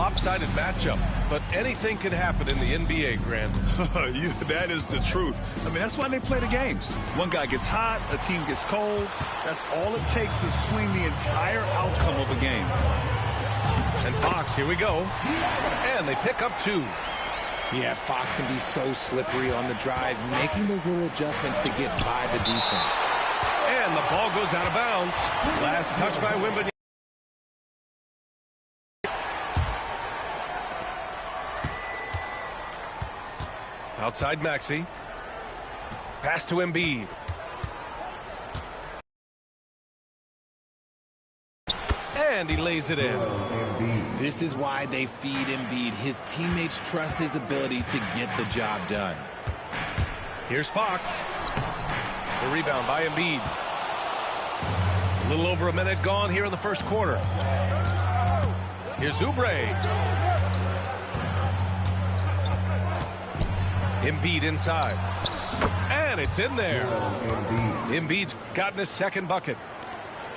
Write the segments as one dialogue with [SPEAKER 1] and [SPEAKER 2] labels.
[SPEAKER 1] lopsided matchup, but anything can happen in the NBA, Grant.
[SPEAKER 2] That is the truth. I mean, that's why they play the games. One guy gets hot, a team gets cold. That's all it takes to swing the entire outcome of a game.
[SPEAKER 1] And Fox, here we go. And they pick up 2.
[SPEAKER 3] Yeah, Fox can be so slippery on the drive, making those little adjustments to get by the defense.
[SPEAKER 1] And the ball goes out of bounds. Last touch by Wembanyama. Outside Maxey. Pass to Embiid. And he lays it in.
[SPEAKER 3] This is why they feed Embiid. His teammates trust his ability to get the job done.
[SPEAKER 1] Here's Fox. The rebound by Embiid. A little over a minute gone here in the first quarter. Here's Oubre. Embiid inside. And it's in there. Embiid's gotten his second bucket.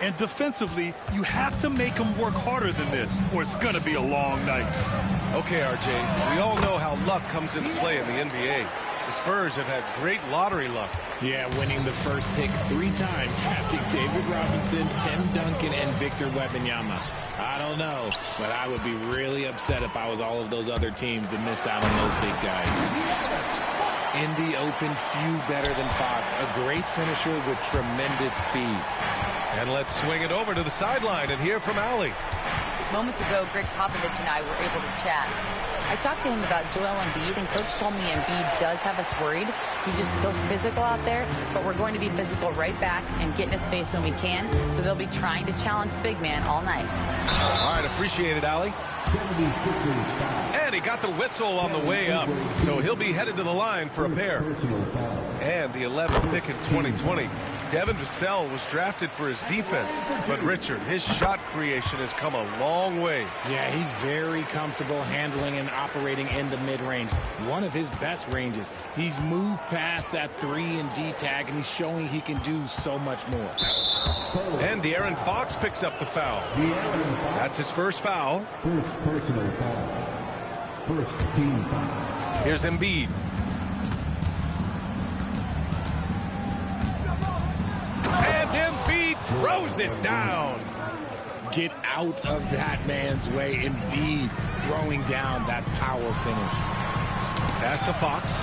[SPEAKER 2] And defensively, you have to make them work harder than this, or it's going to be a long night.
[SPEAKER 1] Okay, RJ, we all know how luck comes into play in the NBA. The Spurs have had great lottery luck.
[SPEAKER 3] Yeah, winning the first pick 3 times, drafting David Robinson, Tim Duncan, and Victor Wembanyama. I don't know, but I would be really upset if I was all of those other teams to miss out on those big guys. In the open, few better than Fox. A great finisher with tremendous speed.
[SPEAKER 1] And let's swing it over to the sideline and hear from Allie.
[SPEAKER 4] Moments ago, Greg Popovich and I were able to chat. I talked to him about Joel Embiid, and Coach told me Embiid does have us worried. He's just so physical out there, but we're going to be physical right back and get in his face when we can, so they'll be trying to challenge the big man all night.
[SPEAKER 1] All right, appreciate it, Allie. And he got the whistle on the way up, so he'll be headed to the line for a pair. And the 11th pick in 2020. Devin Vassell was drafted for his defense, but Richard, his shot creation has come a long way.
[SPEAKER 3] Yeah, he's very comfortable handling and operating in the mid-range. One of his best ranges. He's moved past that 3 and D tag, and he's showing he can do so much more.
[SPEAKER 1] And De'Aaron Fox picks up the foul. That's his first foul.
[SPEAKER 5] First personal foul. First team foul.
[SPEAKER 1] Here's Embiid. And Embiid throws it down.
[SPEAKER 3] Get out of that man's way. Embiid throwing down that power finish.
[SPEAKER 1] Pass to Fox.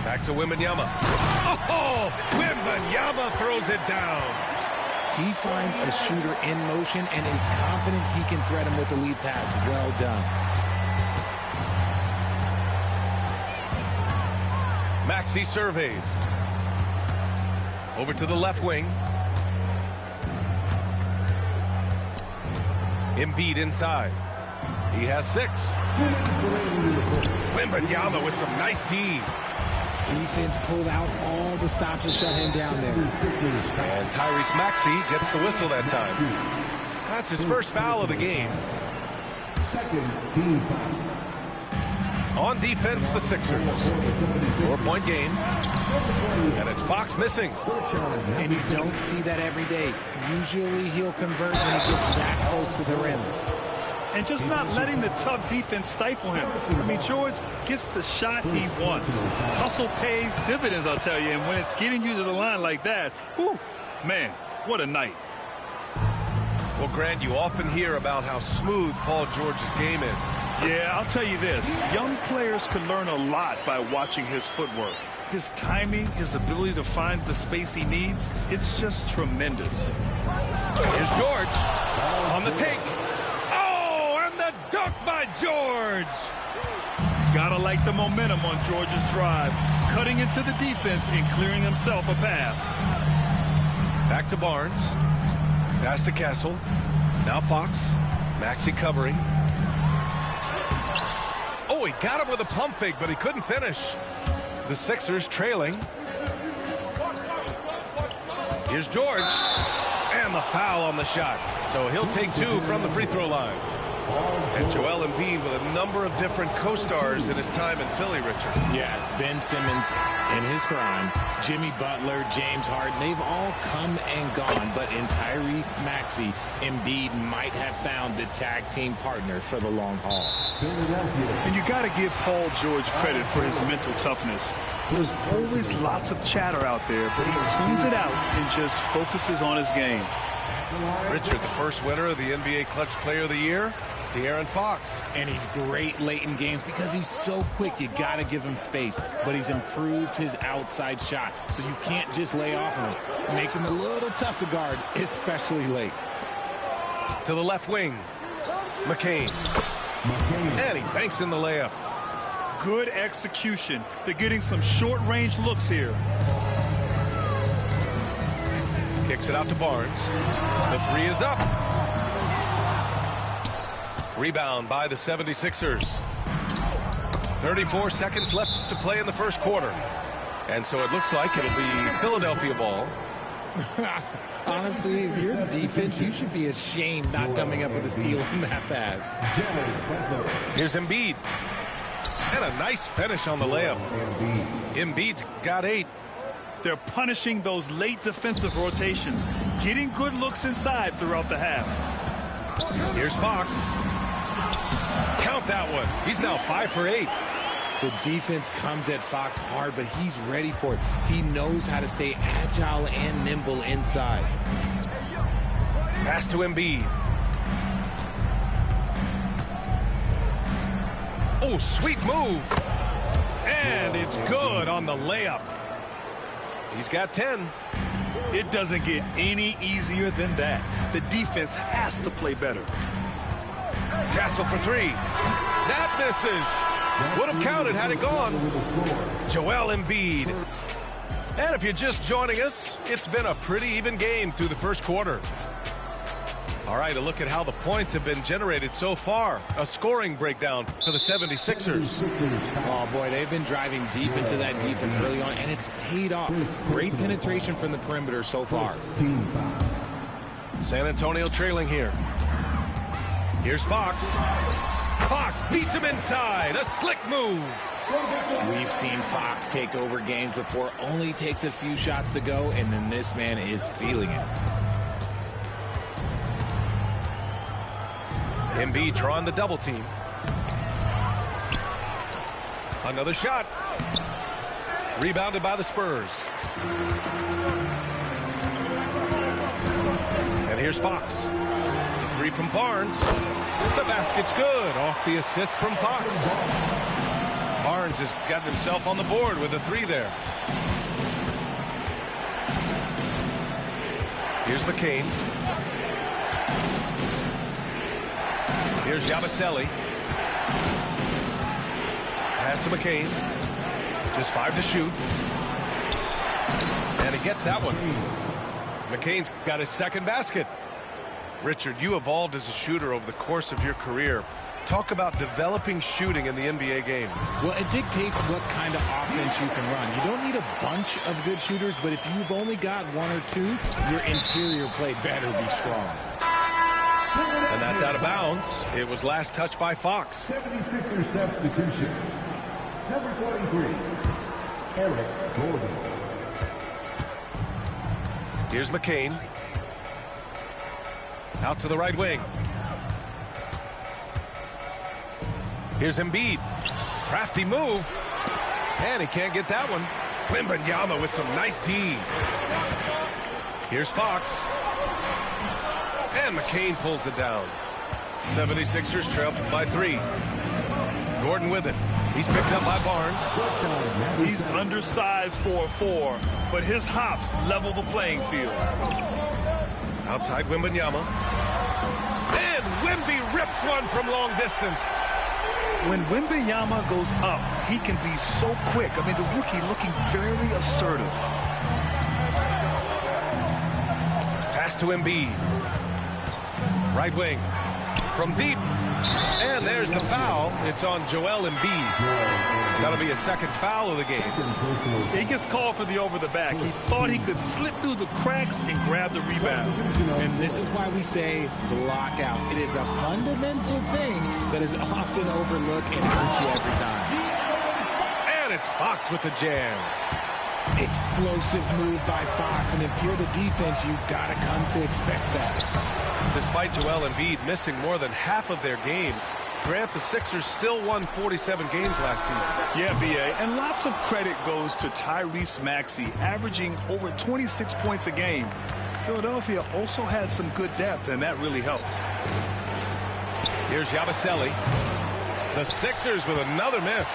[SPEAKER 1] Back to Wembanyama. Oh, Wembanyama throws it down.
[SPEAKER 3] He finds a shooter in motion and is confident he can thread him with the lead pass. Well done.
[SPEAKER 1] Maxey surveys. Over to the left wing. Embiid inside. He has 6. Wembanyama with some nice D.
[SPEAKER 3] Defense pulled out all the stops to shut him down there.
[SPEAKER 1] And Tyrese Maxey gets the whistle that time. That's his first foul of the game.
[SPEAKER 5] Second team foul.
[SPEAKER 1] On defense, the Sixers. 4-point game. And it's Fox missing.
[SPEAKER 3] And you don't see that every day. Usually he'll convert when he gets that close to the rim.
[SPEAKER 2] And just not letting the tough defense stifle him. I mean, George gets the shot he wants. Hustle pays dividends, I'll tell you. And when it's getting you to the line like that, whew, man, what a night.
[SPEAKER 1] Well, Grant, you often hear about how smooth Paul George's game is.
[SPEAKER 2] Yeah, I'll tell you this. Young players can learn a lot by watching his footwork. His timing, his ability to find the space he needs, it's just tremendous.
[SPEAKER 1] Here's George on the take. Oh, and the dunk by George.
[SPEAKER 2] Gotta like the momentum on George's drive, cutting into the defense and clearing himself a path.
[SPEAKER 1] Back to Barnes. Pass to Castle. Now Fox. Maxey covering. Oh, he got him with a pump fake, but he couldn't finish. The Sixers trailing. Here's George. And the foul on the shot. So he'll take 2 from the free throw line. And Joel Embiid with a number of different co-stars in his time in Philly, Richard.
[SPEAKER 3] Yes, Ben Simmons in his prime, Jimmy Butler, James Harden, they've all come and gone. But in Tyrese Maxey, Embiid might have found the tag team partner for the long haul.
[SPEAKER 2] And you got to give Paul George credit for his mental toughness. There's always lots of chatter out there, but he tunes it out and just focuses on his game.
[SPEAKER 1] Richard, the first winner of the NBA Clutch Player of the Year, De'Aaron Fox.
[SPEAKER 3] And he's great late in games because he's so quick. You got to give him space. But he's improved his outside shot, so you can't just lay off of him. It makes him a little tough to guard, especially late.
[SPEAKER 1] To the left wing, McCain. And he banks in the layup.
[SPEAKER 2] Good execution. They're getting some short-range looks here.
[SPEAKER 1] Kicks it out to Barnes. The three is up. Rebound by the 76ers. 34 seconds left to play in the first quarter. And so it looks like it'll be Philadelphia ball.
[SPEAKER 3] Honestly, if you're the defense, you should be ashamed not coming up with a steal on that pass.
[SPEAKER 1] Here's Embiid. And a nice finish on the layup. Embiid's got 8.
[SPEAKER 2] They're punishing those late defensive rotations, getting good looks inside throughout the half.
[SPEAKER 1] Here's Fox. Count that one. He's now 5 for 8.
[SPEAKER 3] The defense comes at Fox hard, but he's ready for it. He knows how to stay agile and nimble inside.
[SPEAKER 1] Pass to Embiid. Oh, sweet move. And it's good on the layup. He's got 10.
[SPEAKER 2] It doesn't get any easier than that. The defense has to play better.
[SPEAKER 1] Castle for 3. That misses. Would have counted had it gone. Joel Embiid. And if you're just joining us, it's been a pretty even game through the first quarter. All right, a look at how the points have been generated so far. A scoring breakdown for the 76ers.
[SPEAKER 3] Oh, boy, they've been driving deep into that defense early on, and it's paid off. Great penetration from the perimeter so far.
[SPEAKER 1] San Antonio trailing here. Here's Fox. Fox beats him inside. A slick move.
[SPEAKER 3] We've seen Fox take over games before. Only takes a few shots to go, and then this man is feeling it.
[SPEAKER 1] Embiid drawing the double team. Another shot. Rebounded by the Spurs. And here's Fox. The three from Barnes. The basket's good. Off the assist from Fox. Barnes has gotten himself on the board with a 3 there. Here's McCain. Here's Yabusele. Pass to McCain. Just 5 to shoot. And he gets that one. McCain's got his second basket. Richard, you evolved as a shooter over the course of your career. Talk about developing shooting in the NBA game.
[SPEAKER 3] Well, it dictates what kind of offense you can run. You don't need a bunch of good shooters, but if you've only got 1 or 2, your interior play better be strong.
[SPEAKER 1] And that's out of bounds. It was last touched by Fox.
[SPEAKER 5] 76er substitution. Number 23, Eric Gordon.
[SPEAKER 1] Here's McCain. Out to the right wing. Here's Embiid. Crafty move. And he can't get that one. Wembanyama with some nice D. Here's Fox. And McCain pulls it down. 76ers trail by 3. Gordon with it. He's picked up by Barnes.
[SPEAKER 2] He's undersized for a 4, but his hops level the playing field.
[SPEAKER 1] Outside Wembanyama. And Wemby rips one from long distance.
[SPEAKER 2] When Wembanyama goes up, he can be so quick. I mean, the rookie looking very assertive.
[SPEAKER 1] Pass to Embiid. Right wing. From deep. And there's the foul. It's on Joel Embiid. That'll be a second foul of the game.
[SPEAKER 2] He gets called for the over the back. He thought he could slip through the cracks and grab the rebound.
[SPEAKER 3] And this is why we say block out. It is a fundamental thing that is often overlooked and hurts you every time.
[SPEAKER 1] And it's Fox with the jam.
[SPEAKER 3] Explosive move by Fox, and if you're the defense, you've got to come to expect that.
[SPEAKER 1] Despite Joel Embiid missing more than half of their games, Grant, the Sixers still won 47 games last season.
[SPEAKER 2] Yeah, B.A., and lots of credit goes to Tyrese Maxey, averaging over 26 points a game. Philadelphia also had some good depth, and that really helped.
[SPEAKER 1] Here's Yabusele. The Sixers with another miss.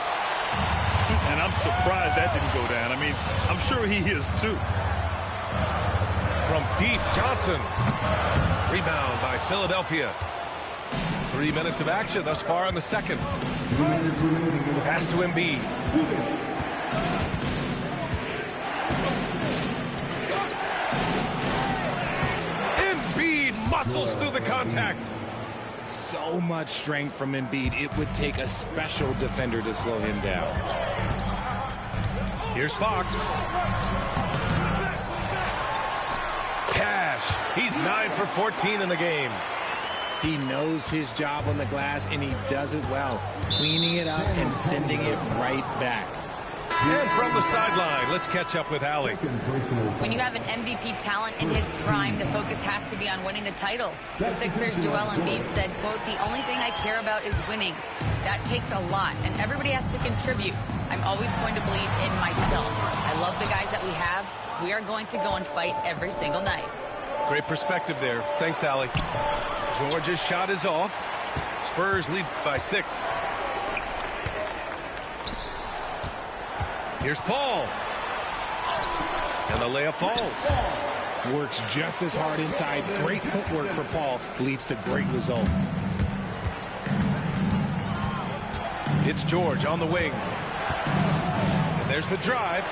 [SPEAKER 2] And I'm surprised that didn't go down. I mean, I'm sure he is too.
[SPEAKER 1] From deep, Johnson. Rebound by Philadelphia. 3 minutes of action thus far in the second. Pass to Embiid. Embiid muscles through the contact.
[SPEAKER 3] So much strength from Embiid. It would take a special defender to slow him down.
[SPEAKER 1] Here's Fox. Cash. He's 9 for 14 in the game.
[SPEAKER 3] He knows his job on the glass, and he does it well, cleaning it up and sending it right back.
[SPEAKER 1] And from the sideline, let's catch up with Allie.
[SPEAKER 4] When you have an MVP talent in his prime, the focus has to be on winning the title. The Sixers' Joel Embiid said, quote, "The only thing I care about is winning. That takes a lot, and everybody has to contribute. I'm always going to believe in myself. I love the guys that we have. We are going to go and fight every single night."
[SPEAKER 1] Great perspective there. Thanks, Allie. Georgia's shot is off. Spurs lead by 6. Here's Paul. And the layup falls.
[SPEAKER 3] Works just as hard inside. Great footwork for Paul. Leads to great results.
[SPEAKER 1] It's George on the wing. And there's the drive.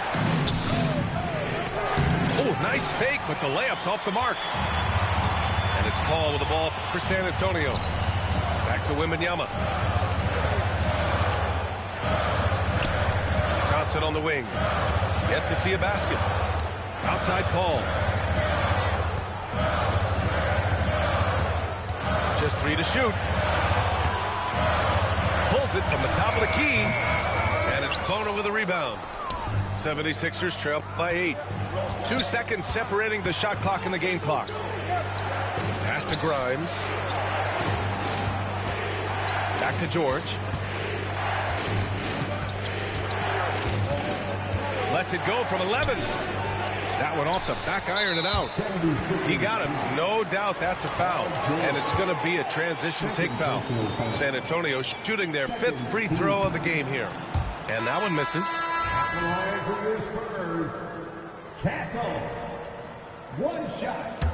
[SPEAKER 1] Oh, nice fake, but the layup's off the mark. And it's Paul with the ball for San Antonio. Back to Wembanyama. Johnson on the wing. Yet to see a basket. Outside Paul. Just 3 to shoot. Pulls it from the top of the key. And it's Bono with a rebound. 76ers trail by 8. 2 seconds separating the shot clock and the game clock. Pass to Grimes. Back to George. Lets it go from 11. That one off the back iron and out. He got him. No doubt that's a foul. And it's going to be a transition take foul. San Antonio shooting their 5th free throw of the game here. And that one misses.
[SPEAKER 5] Castle. 1 shot.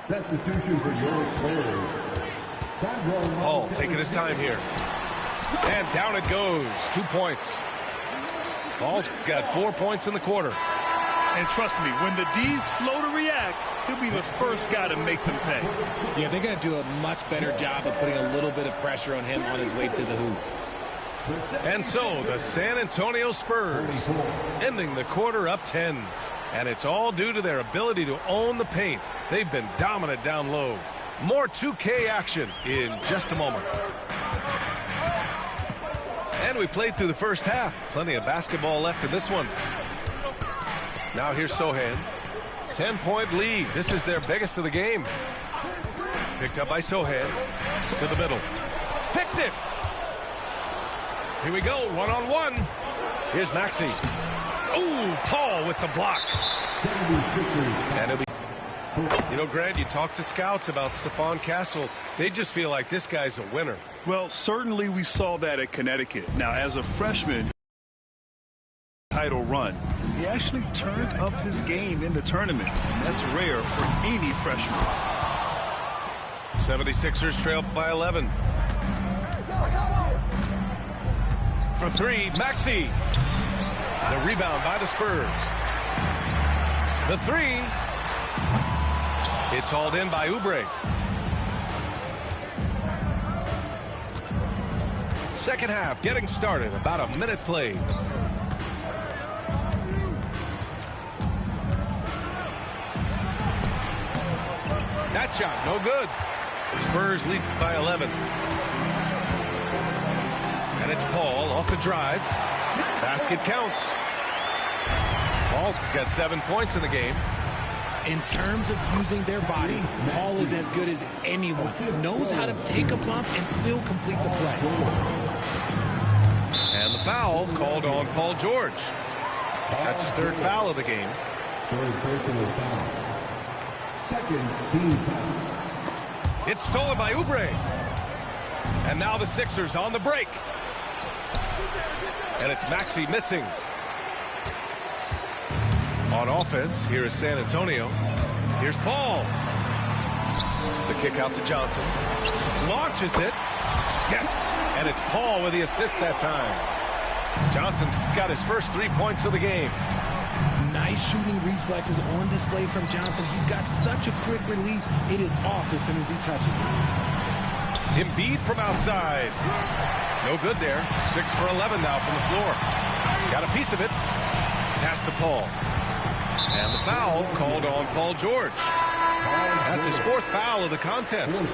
[SPEAKER 5] Substitution for your Spurs.
[SPEAKER 1] Paul taking his time here. And down it goes. 2 points. Paul's got 4 points in the quarter.
[SPEAKER 2] And trust me, when the D's slow to react, he'll be the first guy to make them pay.
[SPEAKER 3] Yeah, they're going to do a much better job of putting a little bit of pressure on him on his way to the hoop.
[SPEAKER 1] And so the San Antonio Spurs ending the quarter up 10. And it's all due to their ability to own the paint. They've been dominant down low. More 2K action in just a moment. And we played through the first half. Plenty of basketball left in this one. Now here's Sochan. 10-point lead. This is their biggest of the game. Picked up by Sochan. To the middle. Picked it. Here we go. 1-on-1. Here's Maxey. Ooh, Paul with the block. And it'll be. You know, Grant, you talk to scouts about Stephon Castle. They just feel like this guy's a winner.
[SPEAKER 2] Well, certainly we saw that at Connecticut. Now, as a freshman, title run, he actually turned up his game in the tournament. That's rare for any freshman.
[SPEAKER 1] 76ers trail by 11. For 3, Maxey. The rebound by the Spurs. The 3. It's hauled in by Oubre. Second half getting started. About a minute played. That shot, no good. Spurs lead by 11. And it's Paul off the drive. Basket counts. Paul's got 7 points in the game.
[SPEAKER 3] In terms of using their body, Paul is as good as anyone. Knows how to take a bump and still complete the play.
[SPEAKER 1] And the foul called on Paul George. That's his third foul of the game.
[SPEAKER 5] Third personal foul. Second team foul.
[SPEAKER 1] It's stolen by Oubre. And now the Sixers on the break. And it's Maxey missing. On offense, here is San Antonio. Here's Paul. The kick out to Johnson. Launches it. Yes. And it's Paul with the assist that time. Johnson's got his first 3 points of the game.
[SPEAKER 3] Nice shooting reflexes on display from Johnson. He's got such a quick release. It is off as soon as he touches it.
[SPEAKER 1] Embiid from outside. No good there. 6 for 11 now from the floor. Got a piece of it. Pass to Paul. And the foul called on Paul George. That's his fourth foul of the contest.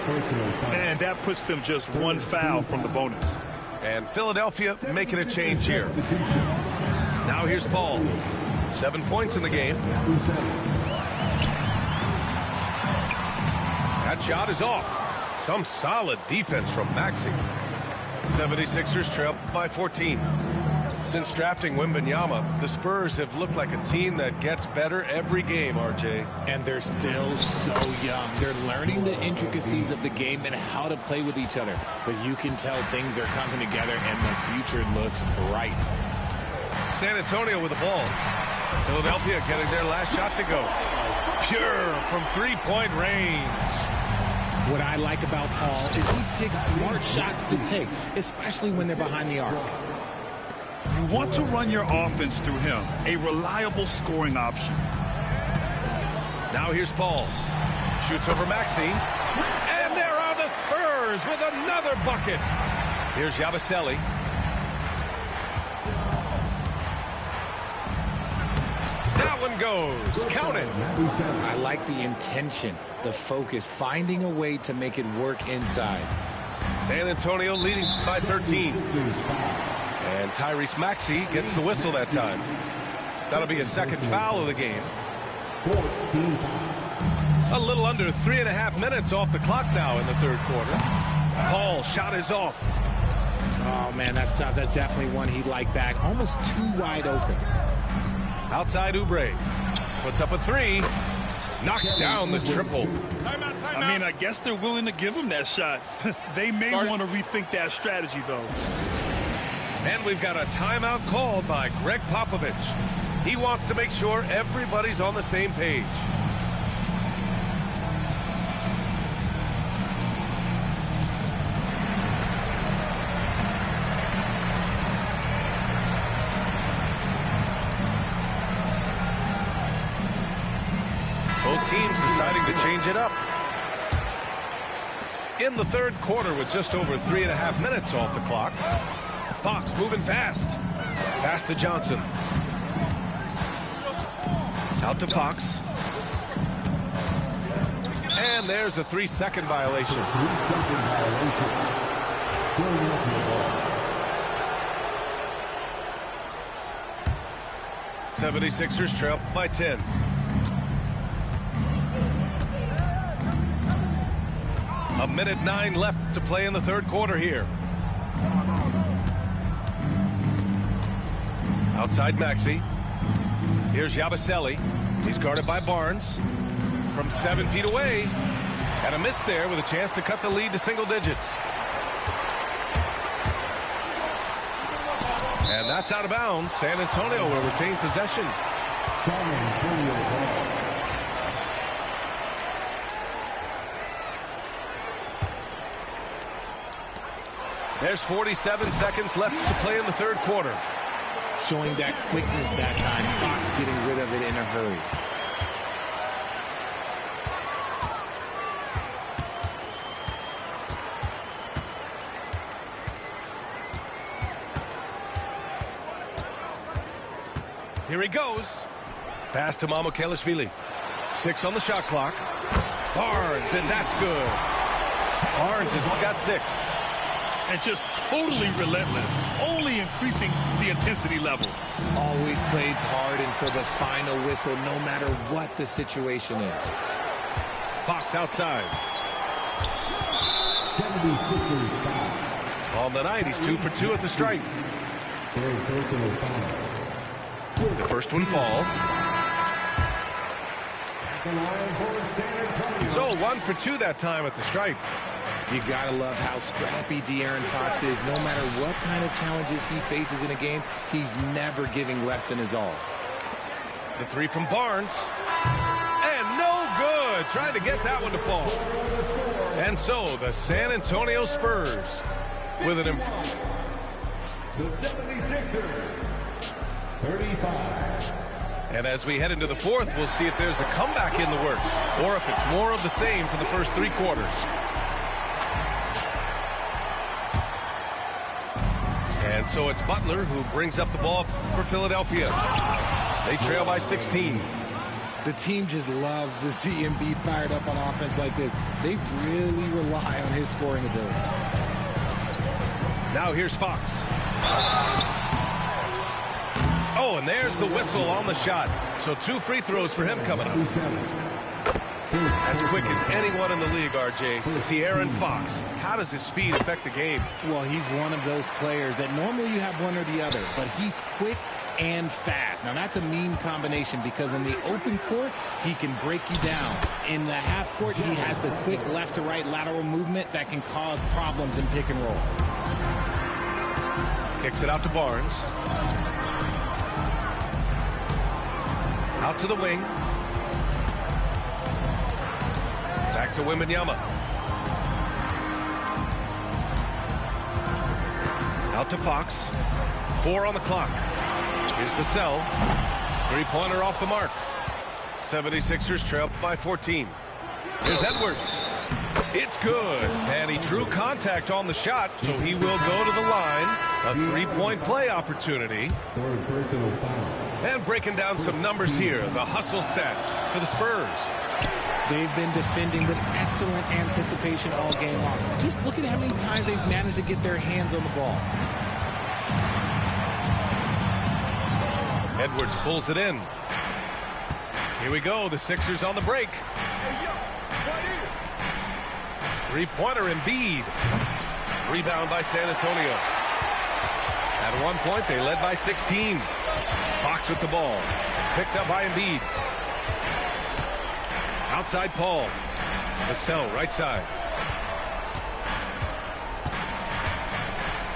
[SPEAKER 2] And that puts them just one foul from the bonus.
[SPEAKER 1] And Philadelphia making a change here. Now here's Paul. 7 points in the game. That shot is off. Some solid defense from Maxey. 76ers trail by 14. Since drafting Wembanyama, the Spurs have looked like a team that gets better every game, RJ.
[SPEAKER 3] And they're still so young. They're learning the intricacies of the game and how to play with each other. But you can tell things are coming together and the future looks bright.
[SPEAKER 1] San Antonio with the ball. Philadelphia getting their last shot to go. Pure from three-point range.
[SPEAKER 3] What I like about Paul is he picks smart shots to take, especially when they're behind the arc.
[SPEAKER 2] You want to run your offense through him, a reliable scoring option.
[SPEAKER 1] Now here's Paul. Shoots over Maxey. And there are the Spurs with another bucket. Here's Yabusele. That one goes. Count it.
[SPEAKER 3] I like the intention, the focus, finding a way to make it work inside.
[SPEAKER 1] San Antonio leading by 13. And Tyrese Maxey gets the whistle that time. That'll be a second foul of the game. A little under 3.5 minutes off the clock now in the third quarter. Paul shot is off.
[SPEAKER 3] Oh, man, that's tough. That's definitely one he'd like back. Almost too wide open.
[SPEAKER 1] Outside Oubre. Puts up a three. Knocks down the triple.
[SPEAKER 2] I mean, I guess they're willing to give him that shot. They may want to rethink that strategy, though.
[SPEAKER 1] And we've got a timeout called by Greg Popovich. He wants to make sure everybody's on the same page. Both teams deciding to change it up. In the third quarter with just over 3.5 minutes off the clock. Fox moving fast. Pass to Johnson. Out to Fox. And there's a 3-second violation.
[SPEAKER 5] 3-second violation.
[SPEAKER 1] 76ers trail by 10. A minute 9 left to play in the third quarter here. Outside Maxey. Here's Yabusele. He's guarded by Barnes. From 7 feet away. And a miss there with a chance to cut the lead to single digits. And that's out of bounds. San Antonio will retain possession.
[SPEAKER 5] San Antonio ball.
[SPEAKER 1] There's 47 seconds left to play in the third quarter.
[SPEAKER 3] Showing that quickness that time. Fox getting rid of it in a hurry.
[SPEAKER 1] Here he goes. Pass to Mamukelashvili. 6 on the shot clock. Barnes, and that's good. Barnes has got 6.
[SPEAKER 2] And just totally relentless, only increasing the intensity level.
[SPEAKER 3] Always plays hard until the final whistle, no matter what the situation is.
[SPEAKER 1] Fox outside.
[SPEAKER 5] 76ers foul.
[SPEAKER 1] On the night, he's 2 for 2 at the stripe.
[SPEAKER 5] Third personal foul.
[SPEAKER 1] The first one falls.
[SPEAKER 5] The line for San Antonio.
[SPEAKER 1] So 1 for 2 that time at the stripe.
[SPEAKER 3] You gotta love how scrappy De'Aaron Fox is. No matter what kind of challenges he faces in a game, he's never giving less than his all.
[SPEAKER 1] The 3 from Barnes. And no good. Trying to get that one to fall. And so the San Antonio Spurs with an
[SPEAKER 5] The 76ers, 35.
[SPEAKER 1] And as we head into the fourth, we'll see if there's a comeback in the works or if it's more of the same for the first 3 quarters. And so it's Butler who brings up the ball for Philadelphia. They trail by 16.
[SPEAKER 3] The team just loves to see Embiid fired up on offense like this. They really rely on his scoring ability.
[SPEAKER 1] Now here's Fox. Oh, and there's the whistle on the shot. So 2 free throws for him coming up. As quick as anyone in the league, RJ, De'Aaron Fox. How does his speed affect the game?
[SPEAKER 3] Well, he's one of those players that normally you have one or the other, but he's quick and fast. Now, that's a mean combination because in the open court, he can break you down. In the half court, he has the quick left to right lateral movement that can cause problems in pick and roll.
[SPEAKER 1] Kicks it out to Barnes. Out to the wing. Back to Wembanyama. Out to Fox. 4 on the clock. Here's Vassell. 3-pointer off the mark. 76ers trail by 14. Here's Edwards. It's good. And he drew contact on the shot, so he will go to the line. A 3-point play opportunity.
[SPEAKER 5] Third personal foul.
[SPEAKER 1] And breaking down some numbers here. The hustle stats for the Spurs.
[SPEAKER 3] They've been defending with excellent anticipation all game long. Just look at how many times they've managed to get their hands on the ball.
[SPEAKER 1] Edwards pulls it in. Here we go. The Sixers on the break. 3-pointer Embiid. Rebound by San Antonio. At one point, they led by 16. Fox with the ball. Picked up by Embiid. Outside Paul. Vassell right side.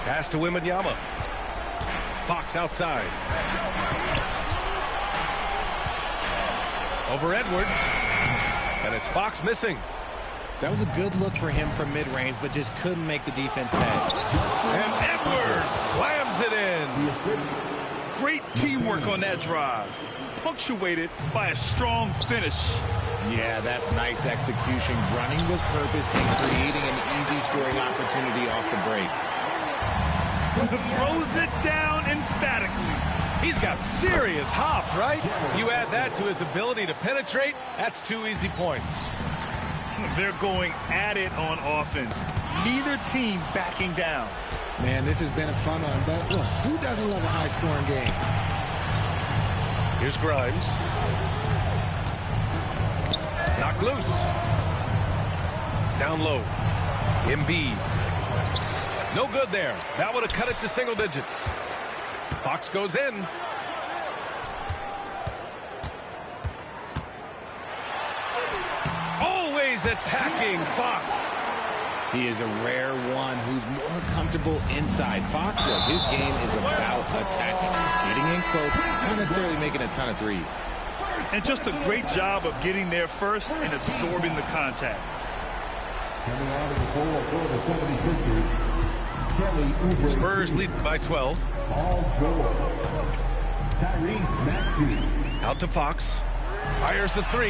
[SPEAKER 1] Pass to Wembanyama. Fox outside. Over Edwards. And it's Fox missing.
[SPEAKER 3] That was a good look for him from mid-range, but just couldn't make the defense pay.
[SPEAKER 1] And Edwards slams it in.
[SPEAKER 2] Great teamwork on that drive, punctuated by a strong finish.
[SPEAKER 3] Yeah, that's nice execution, running with purpose and creating an easy scoring opportunity off the break.
[SPEAKER 2] Throws it down emphatically.
[SPEAKER 1] He's got serious hops, right? You add that to his ability to penetrate, that's 2 easy points.
[SPEAKER 2] They're going at it on offense. Neither team backing down.
[SPEAKER 3] Man, this has been a fun one, but look, who doesn't love a high-scoring game?
[SPEAKER 1] Here's Grimes. Knocked loose. Down low. Embiid. No good there. That would have cut it to single digits. Fox goes in. Always attacking Fox.
[SPEAKER 3] He is a rare one who's more comfortable inside. Fox, look, his game is about attacking, getting in close, not necessarily making a ton of threes.
[SPEAKER 2] And just a great job of getting there first and absorbing the contact.
[SPEAKER 5] Coming out of the floor for the 76ers, Kelly Oubre.
[SPEAKER 1] Spurs lead by 12.
[SPEAKER 5] Paul George. Tyrese Maxey.
[SPEAKER 1] Out to Fox. Fires the 3.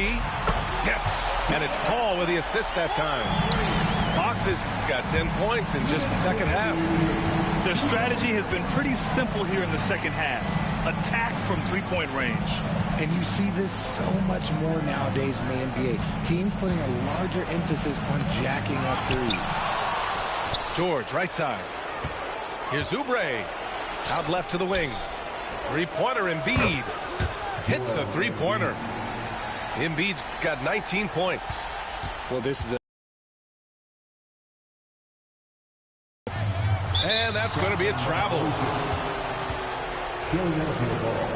[SPEAKER 1] Yes. And it's Paul with the assist that time. Fox has got 10 points in just the second half.
[SPEAKER 2] Their strategy has been pretty simple here in the second half. attack from three-point range.
[SPEAKER 3] And you see this so much more nowadays in the NBA. Teams putting a larger emphasis on jacking up threes.
[SPEAKER 1] George, right side. Here's Oubre. Out left to the wing. Three-pointer, Embiid. Hits a three-pointer. Embiid's got 19 points.
[SPEAKER 3] Well, this is
[SPEAKER 1] And that's going to be a travel.
[SPEAKER 5] Philadelphia ball.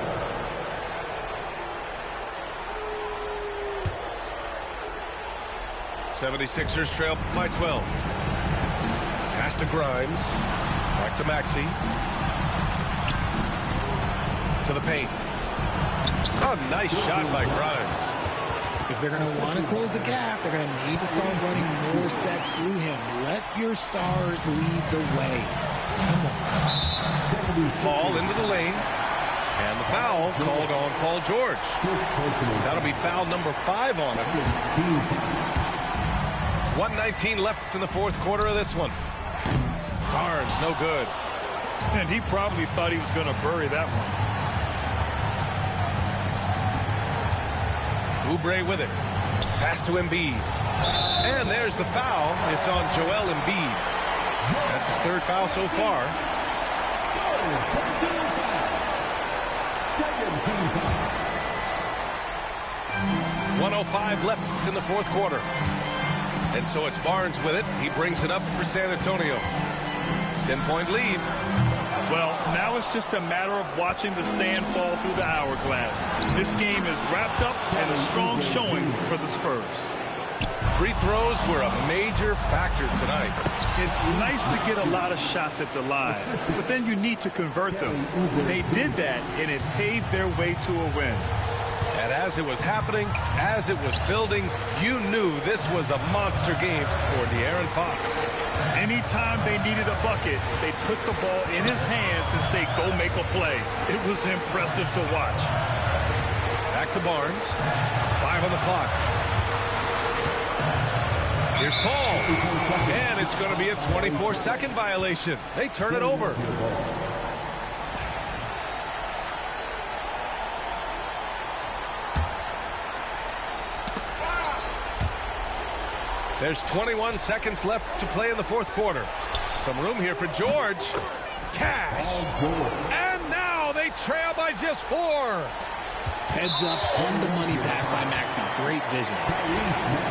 [SPEAKER 1] '76ers trail by 12. Pass to Grimes. Back to Maxey. To the paint. Oh, nice shot by Grimes.
[SPEAKER 3] If they're going to want to close the gap, they're going to need to start running more sets through him. Let your stars lead the way. Come on.
[SPEAKER 1] Fall into the lane. And the foul called on Paul George. That'll be foul number 5 on him. 1:19 left in the fourth quarter of this one. Barnes, no good.
[SPEAKER 2] And he probably thought he was going to bury that one.
[SPEAKER 1] Oubre with it. Pass to Embiid. And there's the foul. It's on Joel Embiid. That's his 3rd foul so far. 1:05 left in the fourth quarter. And so it's Barnes with it. He brings it up for San Antonio. 10-point lead.
[SPEAKER 2] Well, now it's just a matter of watching the sand fall through the hourglass. This game is wrapped up and a strong showing for the Spurs.
[SPEAKER 1] Free throws were a major factor tonight.
[SPEAKER 2] It's nice to get a lot of shots at the line, but then you need to convert them. They did that, and it paved their way to a win.
[SPEAKER 1] And as it was happening, as it was building, you knew this was a monster game for De'Aaron Fox.
[SPEAKER 2] Anytime they needed a bucket, they'd put the ball in his hands and say, go make a play. It was impressive to watch.
[SPEAKER 1] Back to Barnes. 5 on the clock. Here's Paul. And it's going to be a 24-second violation. They turn it over. There's 21 seconds left to play in the fourth quarter. Some room here for George. Cash. And now they trail by just 4.
[SPEAKER 3] Heads up on the money pass by Maxey. Great vision.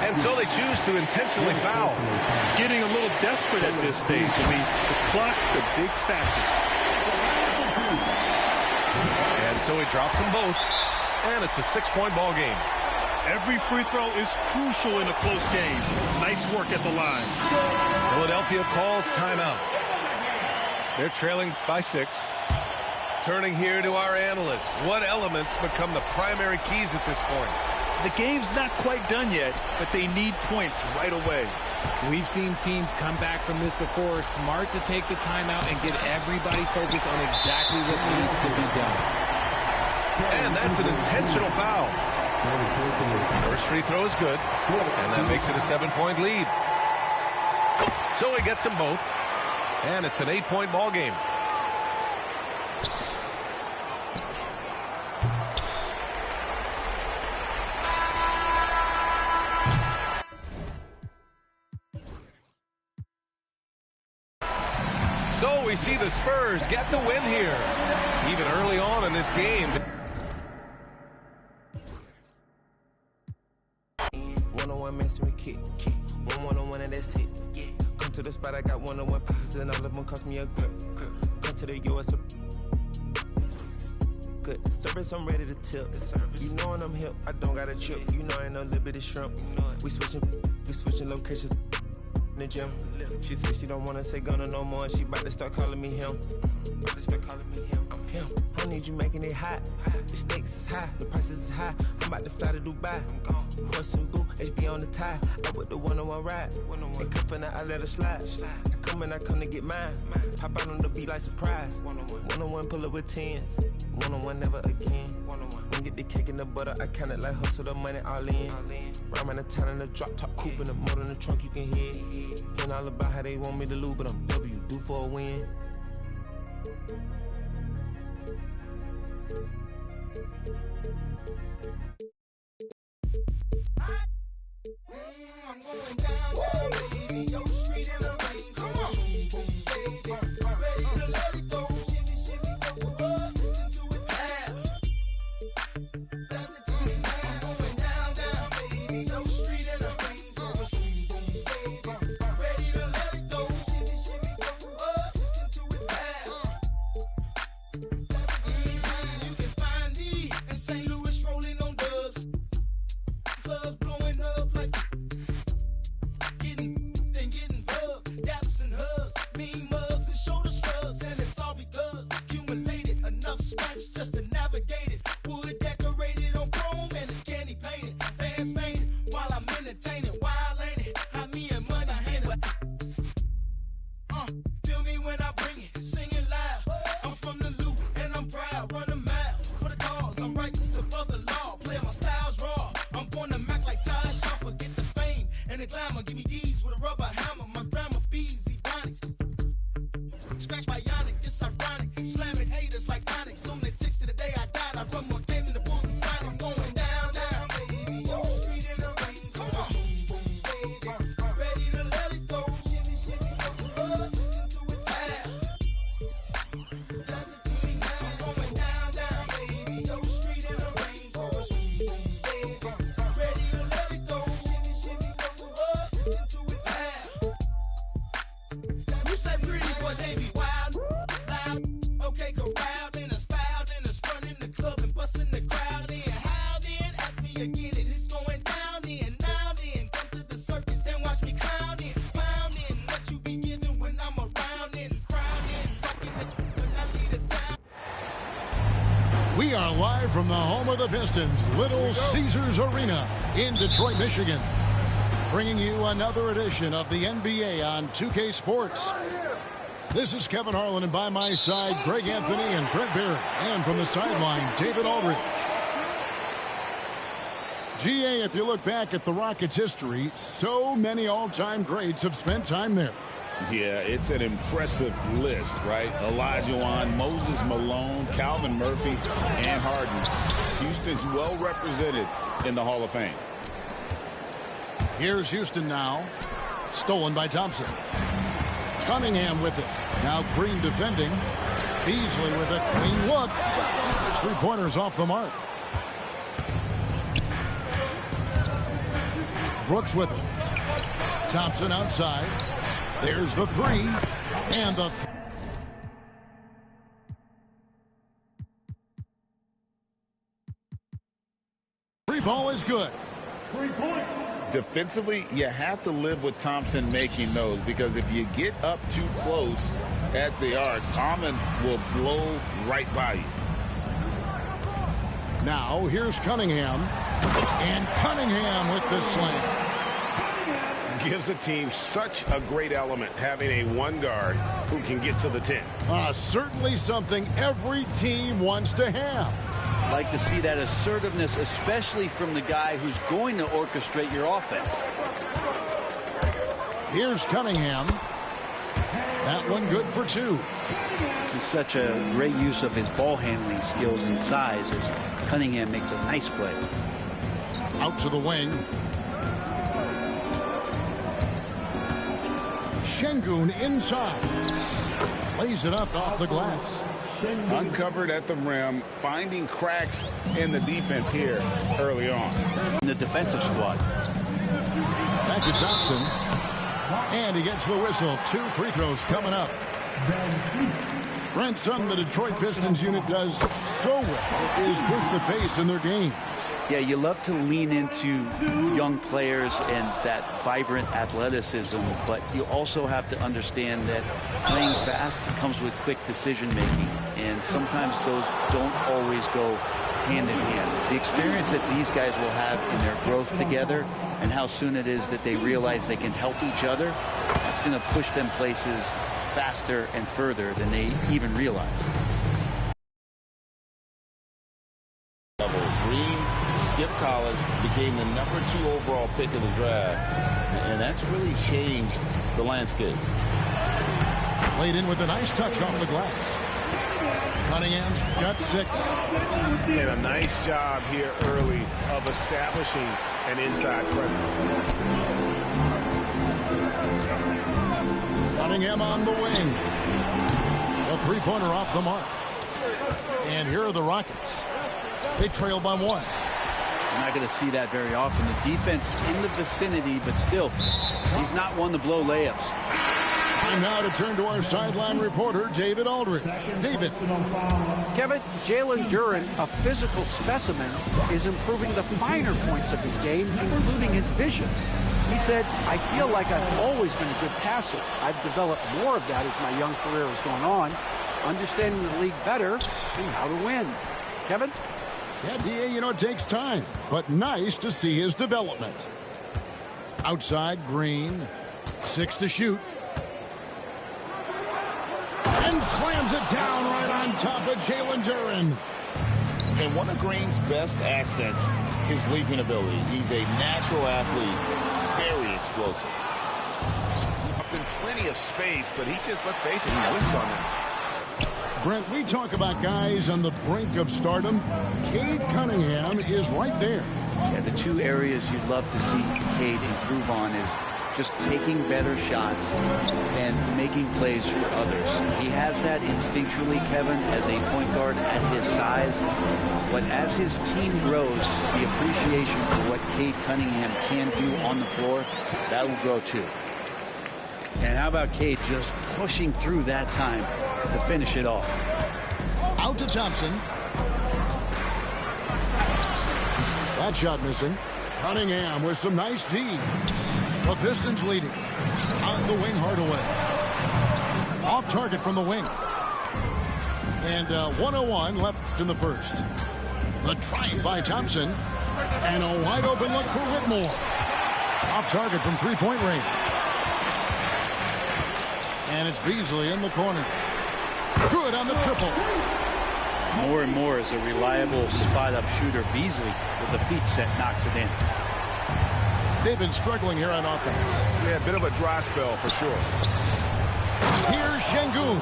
[SPEAKER 1] And so they choose to intentionally foul.
[SPEAKER 2] Getting a little desperate at this stage. I mean, the clock's the big factor.
[SPEAKER 1] And so he drops them both. And it's a 6-point ball game.
[SPEAKER 2] Every free throw is crucial in a close game. Nice work at the line.
[SPEAKER 1] Philadelphia calls timeout. They're trailing by 6. Turning here to our analyst. What elements become the primary keys at this point?
[SPEAKER 2] The game's not quite done yet, but they need points right away.
[SPEAKER 3] We've seen teams come back from this before. Smart to take the timeout and get everybody focused on exactly what needs to be done.
[SPEAKER 1] And that's an intentional foul. First free throw is good, and that makes it a 7-point lead. So he gets them both, and it's an 8-point ball game. So we see the Spurs get the win here, even early on in this game.
[SPEAKER 6] One-on-one and that's it. Come to the spot, I got one-on-one pieces and all of them cost me a grip. Come to the US. Good service, I'm ready to tip. You know when I'm hip, I don't got a trip. You know I ain't no little bit of shrimp. We switching locations in the gym. She said she don't wanna say Gunna no more. She about to start calling me him. I'm him. I need you making it hot. The stakes is high, the prices is high. I'm about to fly to Dubai. I'm gone. Horse and boo, HB on the tie. I with the one-on-one ride. And cuffin' I let her slide. I come to get mine. Pop out on the beat like surprise. One-on-one pull up with 10s. One-on-one never again. When get the cake in the butter, I count it like hustle the money all in. Rhyme the town in the drop top coupe in the motor in the trunk you can hear. Hearing all about how they want me to lose, but I'm W, due for a win.
[SPEAKER 7] We are live from the home of the Pistons, Little Caesars Arena in Detroit, Michigan. Bringing you another edition of the NBA on 2K Sports. This is Kevin Harlan, and by my side, Greg Anthony and Brent Barrett. And from the sideline, David Aldridge. GA, if you look back at the Rockets' history, so many all-time greats have spent time there.
[SPEAKER 8] Yeah, it's an impressive list, right? Olajuwon, Moses Malone, Calvin Murphy, and Harden. Houston's well represented in the Hall of Fame.
[SPEAKER 7] Here's Houston now. Stolen by Thompson. Cunningham with it. Now Green defending. Beasley with a clean look. His three-pointers off the mark. Brooks with it. Thompson outside. There's the three. And the three ball is good.
[SPEAKER 5] 3 points.
[SPEAKER 8] Defensively, you have to live with Thompson making those, because if you get up too close at the arc, Ahmed will blow right by you.
[SPEAKER 7] Now here's Cunningham. And Cunningham with the slam.
[SPEAKER 1] Gives the team such a great element having a one guard who can get to the 10.
[SPEAKER 7] Certainly something every team wants to have.
[SPEAKER 9] Like to see that assertiveness, especially from the guy who's going to orchestrate your offense.
[SPEAKER 7] Here's Cunningham. That one good for two.
[SPEAKER 9] This is such a great use of his ball handling skills and size as Cunningham makes a nice play.
[SPEAKER 7] Out to the wing. Şengün inside. Lays it up off the glass.
[SPEAKER 8] Uncovered at the rim, finding cracks in the defense here early on.
[SPEAKER 9] In the defensive squad.
[SPEAKER 7] Back to Thompson. And he gets the whistle. 2 free throws coming up. Brent, something the Detroit Pistons unit does so well is push the pace in their game.
[SPEAKER 9] Yeah, you love to lean into young players and that vibrant athleticism, but you also have to understand that playing fast comes with quick decision-making, and sometimes those don't always go hand in hand. The experience that these guys will have in their growth together and how soon it is that they realize they can help each other, that's going to push them places faster and further than they even realize.
[SPEAKER 8] Green skipped college, became the #2 overall pick of the draft, and that's really changed the landscape.
[SPEAKER 7] Laid in with a nice touch off the glass. Cunningham's got 6.
[SPEAKER 8] And a nice job here early of establishing an inside presence.
[SPEAKER 7] Cunningham on the wing. A three-pointer off the mark. And here are the Rockets. They trail by 1.
[SPEAKER 9] You're not going to see that very often. The defense in the vicinity, but still, he's not one to blow layups.
[SPEAKER 7] Time now to turn to our sideline reporter, David Aldridge. David.
[SPEAKER 10] Kevin, Jalen Duren, a physical specimen, is improving the finer points of his game, including his vision. He said, I feel like I've always been a good passer. I've developed more of that as my young career has gone on, understanding the league better and how to win. Kevin?
[SPEAKER 7] Yeah, D.A., you know, it takes time, but nice to see his development. Outside, Green. 6 to shoot. And slams it down right on top of Jalen Duren.
[SPEAKER 8] And one of Green's best assets, his leaping ability. He's a natural athlete, very explosive. Often plenty of space, but he just, let's face it, he whiffs on them.
[SPEAKER 7] Brent, we talk about guys on the brink of stardom. Cade Cunningham is right there.
[SPEAKER 9] Yeah, the two areas you'd love to see Cade improve on is just taking better shots and making plays for others. He has that instinctually, Kevin, as a point guard at his size. But as his team grows, the appreciation for what Cade Cunningham can do on the floor, that will grow too. And how about Cade just pushing through that time to finish it off?
[SPEAKER 7] Out to Thompson. That shot missing. Cunningham with some nice D. The Pistons leading. On the wing, Hardaway. Off target from the wing. And 1:01 left in the first. The drive by Thompson. And a wide open look for Whitmore. Off target from three-point range. And it's Beasley in the corner. Good on the triple.
[SPEAKER 9] More and more as a reliable spot-up shooter. Beasley with the feet set knocks it in.
[SPEAKER 7] They've been struggling here on offense.
[SPEAKER 8] Yeah, a bit of a dry spell for sure.
[SPEAKER 7] Here's Şengün.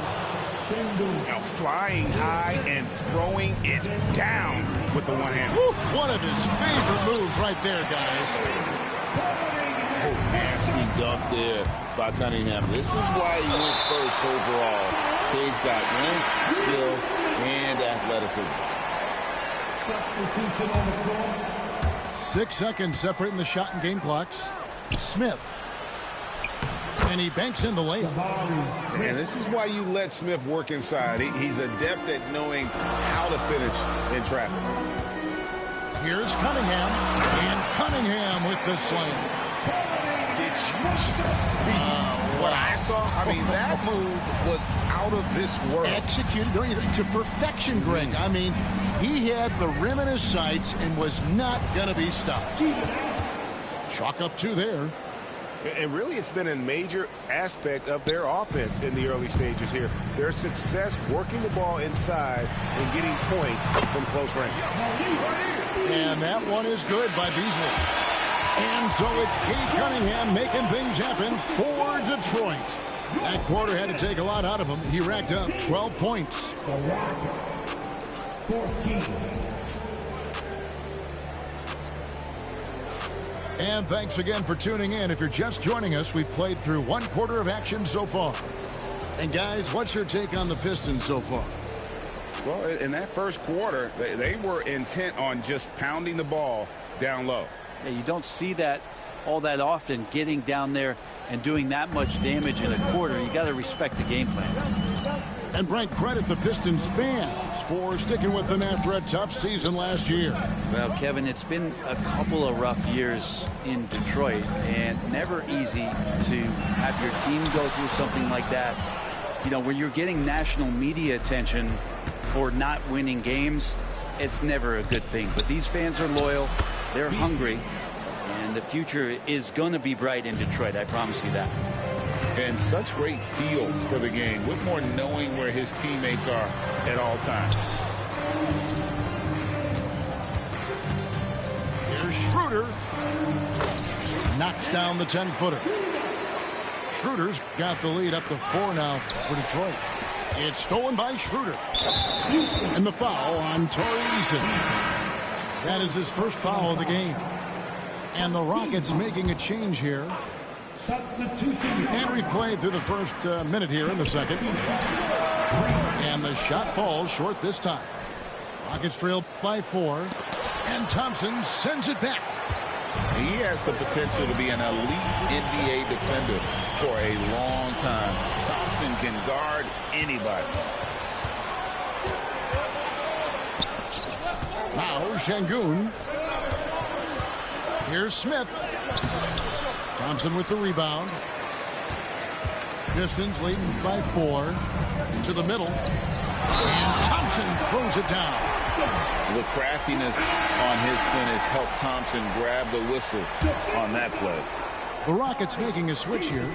[SPEAKER 8] Now flying high and throwing it down with the one hand.
[SPEAKER 7] Woo, one of his favorite moves right there, guys.
[SPEAKER 8] Oh, nasty dunk there by Cunningham. This is why he went first overall. Cade's got length, skill, and athleticism.
[SPEAKER 5] Substitution on the floor.
[SPEAKER 7] 6 seconds separating the shot and game clocks. Smith. And he banks in the layup.
[SPEAKER 8] And this is why you let Smith work inside. He's adept at knowing how to finish in traffic.
[SPEAKER 7] Here's Cunningham. And Cunningham with the slam.
[SPEAKER 8] Did you just see what I saw? I mean, that move was out of this world.
[SPEAKER 7] Executed to perfection, Greg. I mean, he had the rim in his sights and was not going to be stopped. Chalk up 2 there.
[SPEAKER 8] And really, it's been a major aspect of their offense in the early stages here. Their success working the ball inside and getting points from close range.
[SPEAKER 7] And that one is good by Beasley. And so it's Cade Cunningham making things happen for Detroit. That quarter had to take a lot out of him. He racked up 12 points.
[SPEAKER 5] The Rockets, 14.
[SPEAKER 7] And thanks again for tuning in. If you're just joining us, we've played through 1 quarter of action so far. And guys, what's your take on the Pistons so far?
[SPEAKER 8] Well, in that first quarter, they were intent on just pounding the ball down low.
[SPEAKER 9] Yeah, you don't see that all that often, getting down there and doing that much damage in a quarter. You got to respect the game plan.
[SPEAKER 7] And Brent, credit the Pistons fans for sticking with them after a tough season last year.
[SPEAKER 9] Well, Kevin, it's been a couple of rough years in Detroit, and never easy to have your team go through something like that. You know, when you're getting national media attention for not winning games, it's never a good thing. But these fans are loyal, they're hungry, and the future is going to be bright in Detroit, I promise you that.
[SPEAKER 8] And such great feel for the game. Whitmore knowing where his teammates are at all times.
[SPEAKER 7] Here's Schroeder. Knocks down the 10-footer. Schroeder's got the lead up to 4 now for Detroit. It's stolen by Schroeder. And the foul on Tari Eason. That is his first foul of the game. And the Rockets making a change here. And replay through the first minute here in the second. And the shot falls short this time. Rockets trail by 4. And Thompson sends it back.
[SPEAKER 8] He has the potential to be an elite NBA defender for a long time. Thompson can guard anybody.
[SPEAKER 7] Now Şengün. Here's Smith. Thompson with the rebound. Pistons leading by 4. To the middle. And Thompson throws it down.
[SPEAKER 8] The craftiness on his finish helped Thompson grab the whistle on that play.
[SPEAKER 7] The Rockets making a switch here.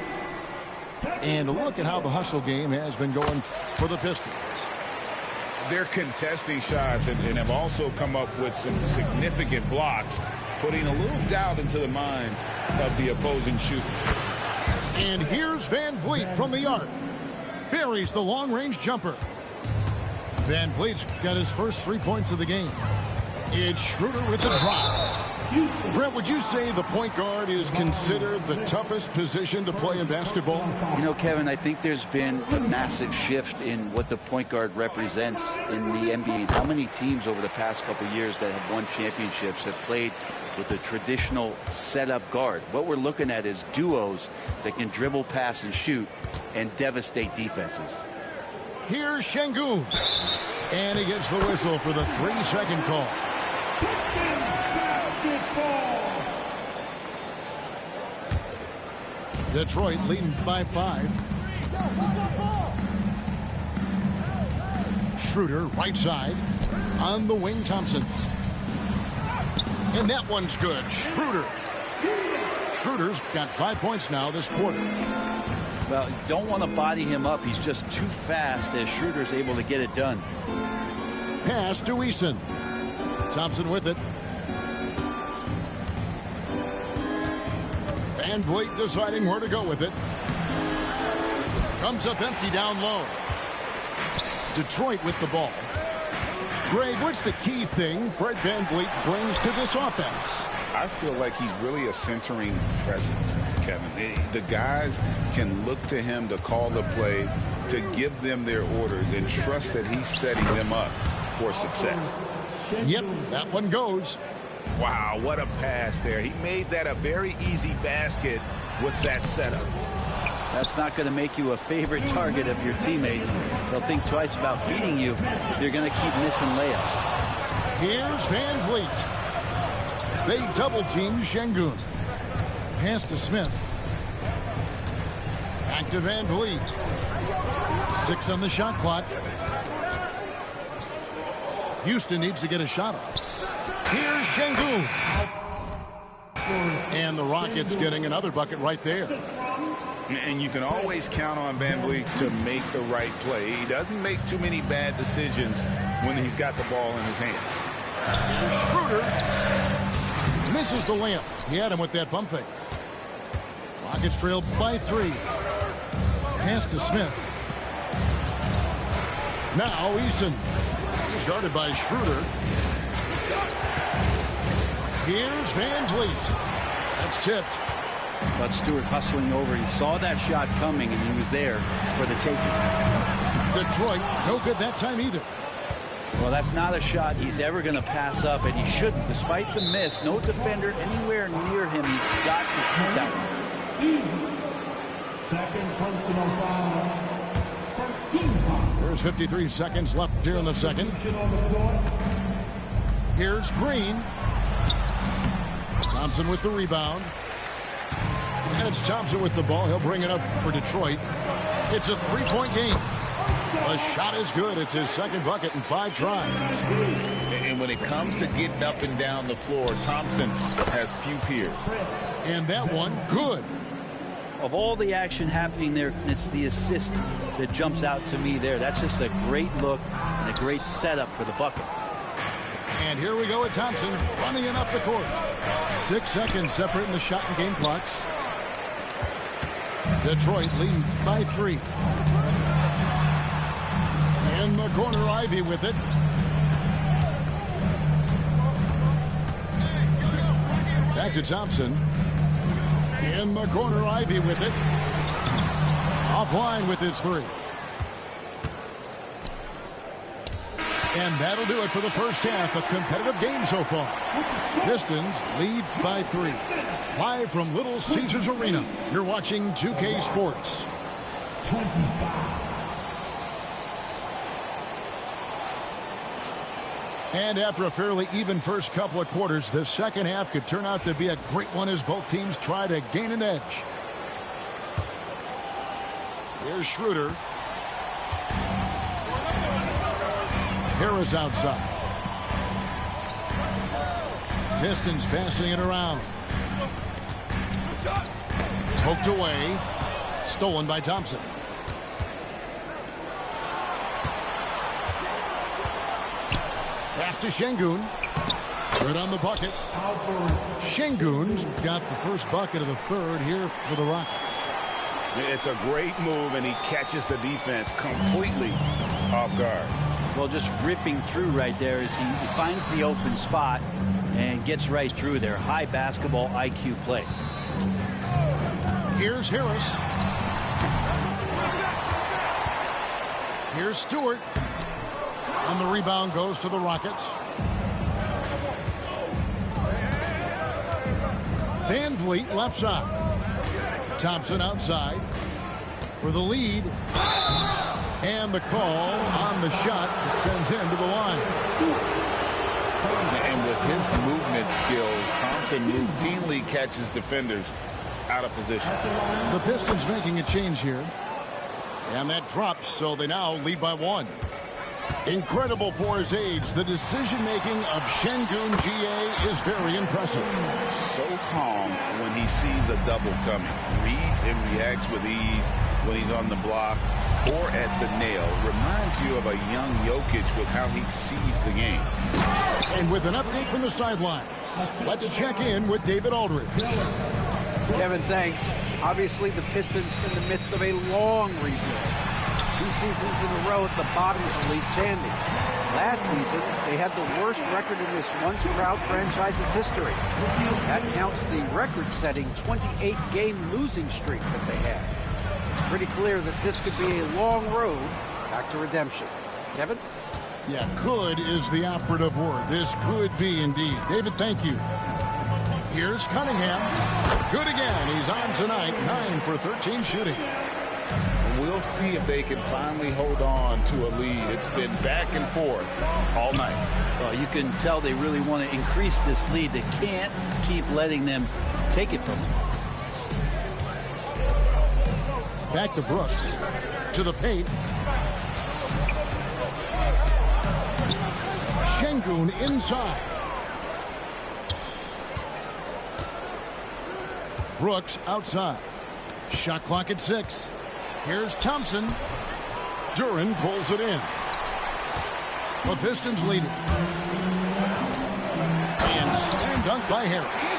[SPEAKER 7] And look at how the hustle game has been going for the Pistons.
[SPEAKER 8] They're contesting shots and have also come up with some significant blocks, putting a little doubt into the minds of the opposing shooters.
[SPEAKER 7] And here's Van Vliet from the arc. Buries the long-range jumper. Van Vliet's got his first 3 points of the game. It's Schroeder with the drive. Brett, would you say the point guard is considered the toughest position to play in basketball?
[SPEAKER 9] You know, Kevin, I think there's been a massive shift in what the point guard represents in the NBA. How many teams over the past couple of years that have won championships have played with a traditional setup guard? What we're looking at is duos that can dribble, pass, and shoot and devastate defenses.
[SPEAKER 7] Here's Şengün. And he gets the whistle for the 3-second call. Detroit leading by 5. Schroeder right side. On the wing, Thompson. And that one's good. Schroeder. Schroeder's got 5 points now this quarter.
[SPEAKER 9] Well, you don't want to body him up. He's just too fast as Schroeder's able to get it done.
[SPEAKER 7] Pass to Eason. Thompson with it. Van Vliet deciding where to go with it. Comes up empty down low. Detroit with the ball. Greg, what's the key thing Fred Van Vliet brings to this offense?
[SPEAKER 8] I feel like he's really a centering presence, Kevin. The guys can look to him to call the play, to give them their orders, and trust that he's setting them up for success.
[SPEAKER 7] Yep, that one goes.
[SPEAKER 8] Wow, what a pass there. He made that a very easy basket with that setup.
[SPEAKER 9] That's not going to make you a favorite target of your teammates. They'll think twice about feeding you if you're going to keep missing layups.
[SPEAKER 7] Here's Van Vliet. They double-team Şengün. Pass to Smith. Back to Van Vliet. 6 on the shot clock. Houston needs to get a shot off. Here's Şengün. And the Rockets getting another bucket right there.
[SPEAKER 8] And you can always count on Van Vliet to make the right play. He doesn't make too many bad decisions when he's got the ball in his hands.
[SPEAKER 7] Schroeder misses the layup. He had him with that pump fake. Rockets trail by 3. Pass to Smith. Now Eason. He's guarded by Schroeder. Here's Van Vliet. That's tipped.
[SPEAKER 9] But Stewart hustling over. He saw that shot coming, and he was there for the taking.
[SPEAKER 7] Detroit, no good that time either.
[SPEAKER 9] Well, that's not a shot he's ever going to pass up, and he shouldn't. Despite the miss, no defender anywhere near him. He's got to shoot that one.
[SPEAKER 5] Second personal foul. First team foul.
[SPEAKER 7] There's 53 seconds left here in the second. Here's Green. Thompson with the rebound. And it's Thompson with the ball. He'll bring it up for Detroit. It's a 3-point game. The shot is good. It's his second bucket in 5 tries.
[SPEAKER 8] And when it comes to getting up and down the floor, Thompson has few peers.
[SPEAKER 7] And that one, good.
[SPEAKER 9] Of all the action happening there, it's the assist that jumps out to me there. That's just a great look and a great setup for the bucket.
[SPEAKER 7] And here we go with Thompson running it up the court. 6 seconds separating the shot and game clocks. Detroit leading by 3. In the corner, Ivy with it. Back to Thompson. In the corner, Ivy with it. Offline with his three. And that'll do it for the first half. A competitive game so far. Pistons lead by 3. Live from Little Caesars Arena, you're watching 2K Sports.
[SPEAKER 5] 25.
[SPEAKER 7] And after a fairly even first couple of quarters, the second half could turn out to be a great one as both teams try to gain an edge. Here's Schroeder. Harris outside. Pistons passing it around. Poked away. Stolen by Thompson. Pass to Şengün. Good on the bucket. Şengün's got the first bucket of the third here for the Rockets.
[SPEAKER 8] It's a great move, and he catches the defense completely off guard.
[SPEAKER 9] Well, just ripping through right there as he finds the open spot and gets right through there. High basketball IQ play.
[SPEAKER 7] Here's Harris. Here's Stewart. And the rebound goes to the Rockets. Van Vliet left side. Thompson outside for the lead. And the call on the shot that sends him to the line.
[SPEAKER 8] And with his movement skills, Thompson routinely catches defenders out of position.
[SPEAKER 7] The Pistons making a change here. And that drops, so they now lead by 1. Incredible for his age. The decision-making of Şengün GA is very impressive.
[SPEAKER 8] So calm when he sees a double coming. Reads and reacts with ease when he's on the block or at the nail. Reminds you of a young Jokic with how he sees the game.
[SPEAKER 7] And with an update from the sidelines, let's check in with David Aldridge.
[SPEAKER 10] Kevin, thanks. Obviously, the Pistons in the midst of a long rebuild. 2 seasons in a row at the bottom of the league standings. Last season, they had the worst record in this once proud franchise's history. That counts the record-setting 28-game losing streak that they had. It's pretty clear that this could be a long road back to redemption. Kevin?
[SPEAKER 7] Yeah, could is the operative word. This could be indeed. David, thank you. Here's Cunningham. Good again. He's on tonight. 9 for 13 shooting.
[SPEAKER 8] We'll see if they can finally hold on to a lead. It's been back and forth all night.
[SPEAKER 9] Well, you can tell they really want to increase this lead. They can't keep letting them take it from them.
[SPEAKER 7] Back to Brooks. To the paint. Şengün inside. Brooks outside. Shot clock at 6. Here's Thompson. Duren pulls it in. The Pistons leading. And slam dunk by Harris.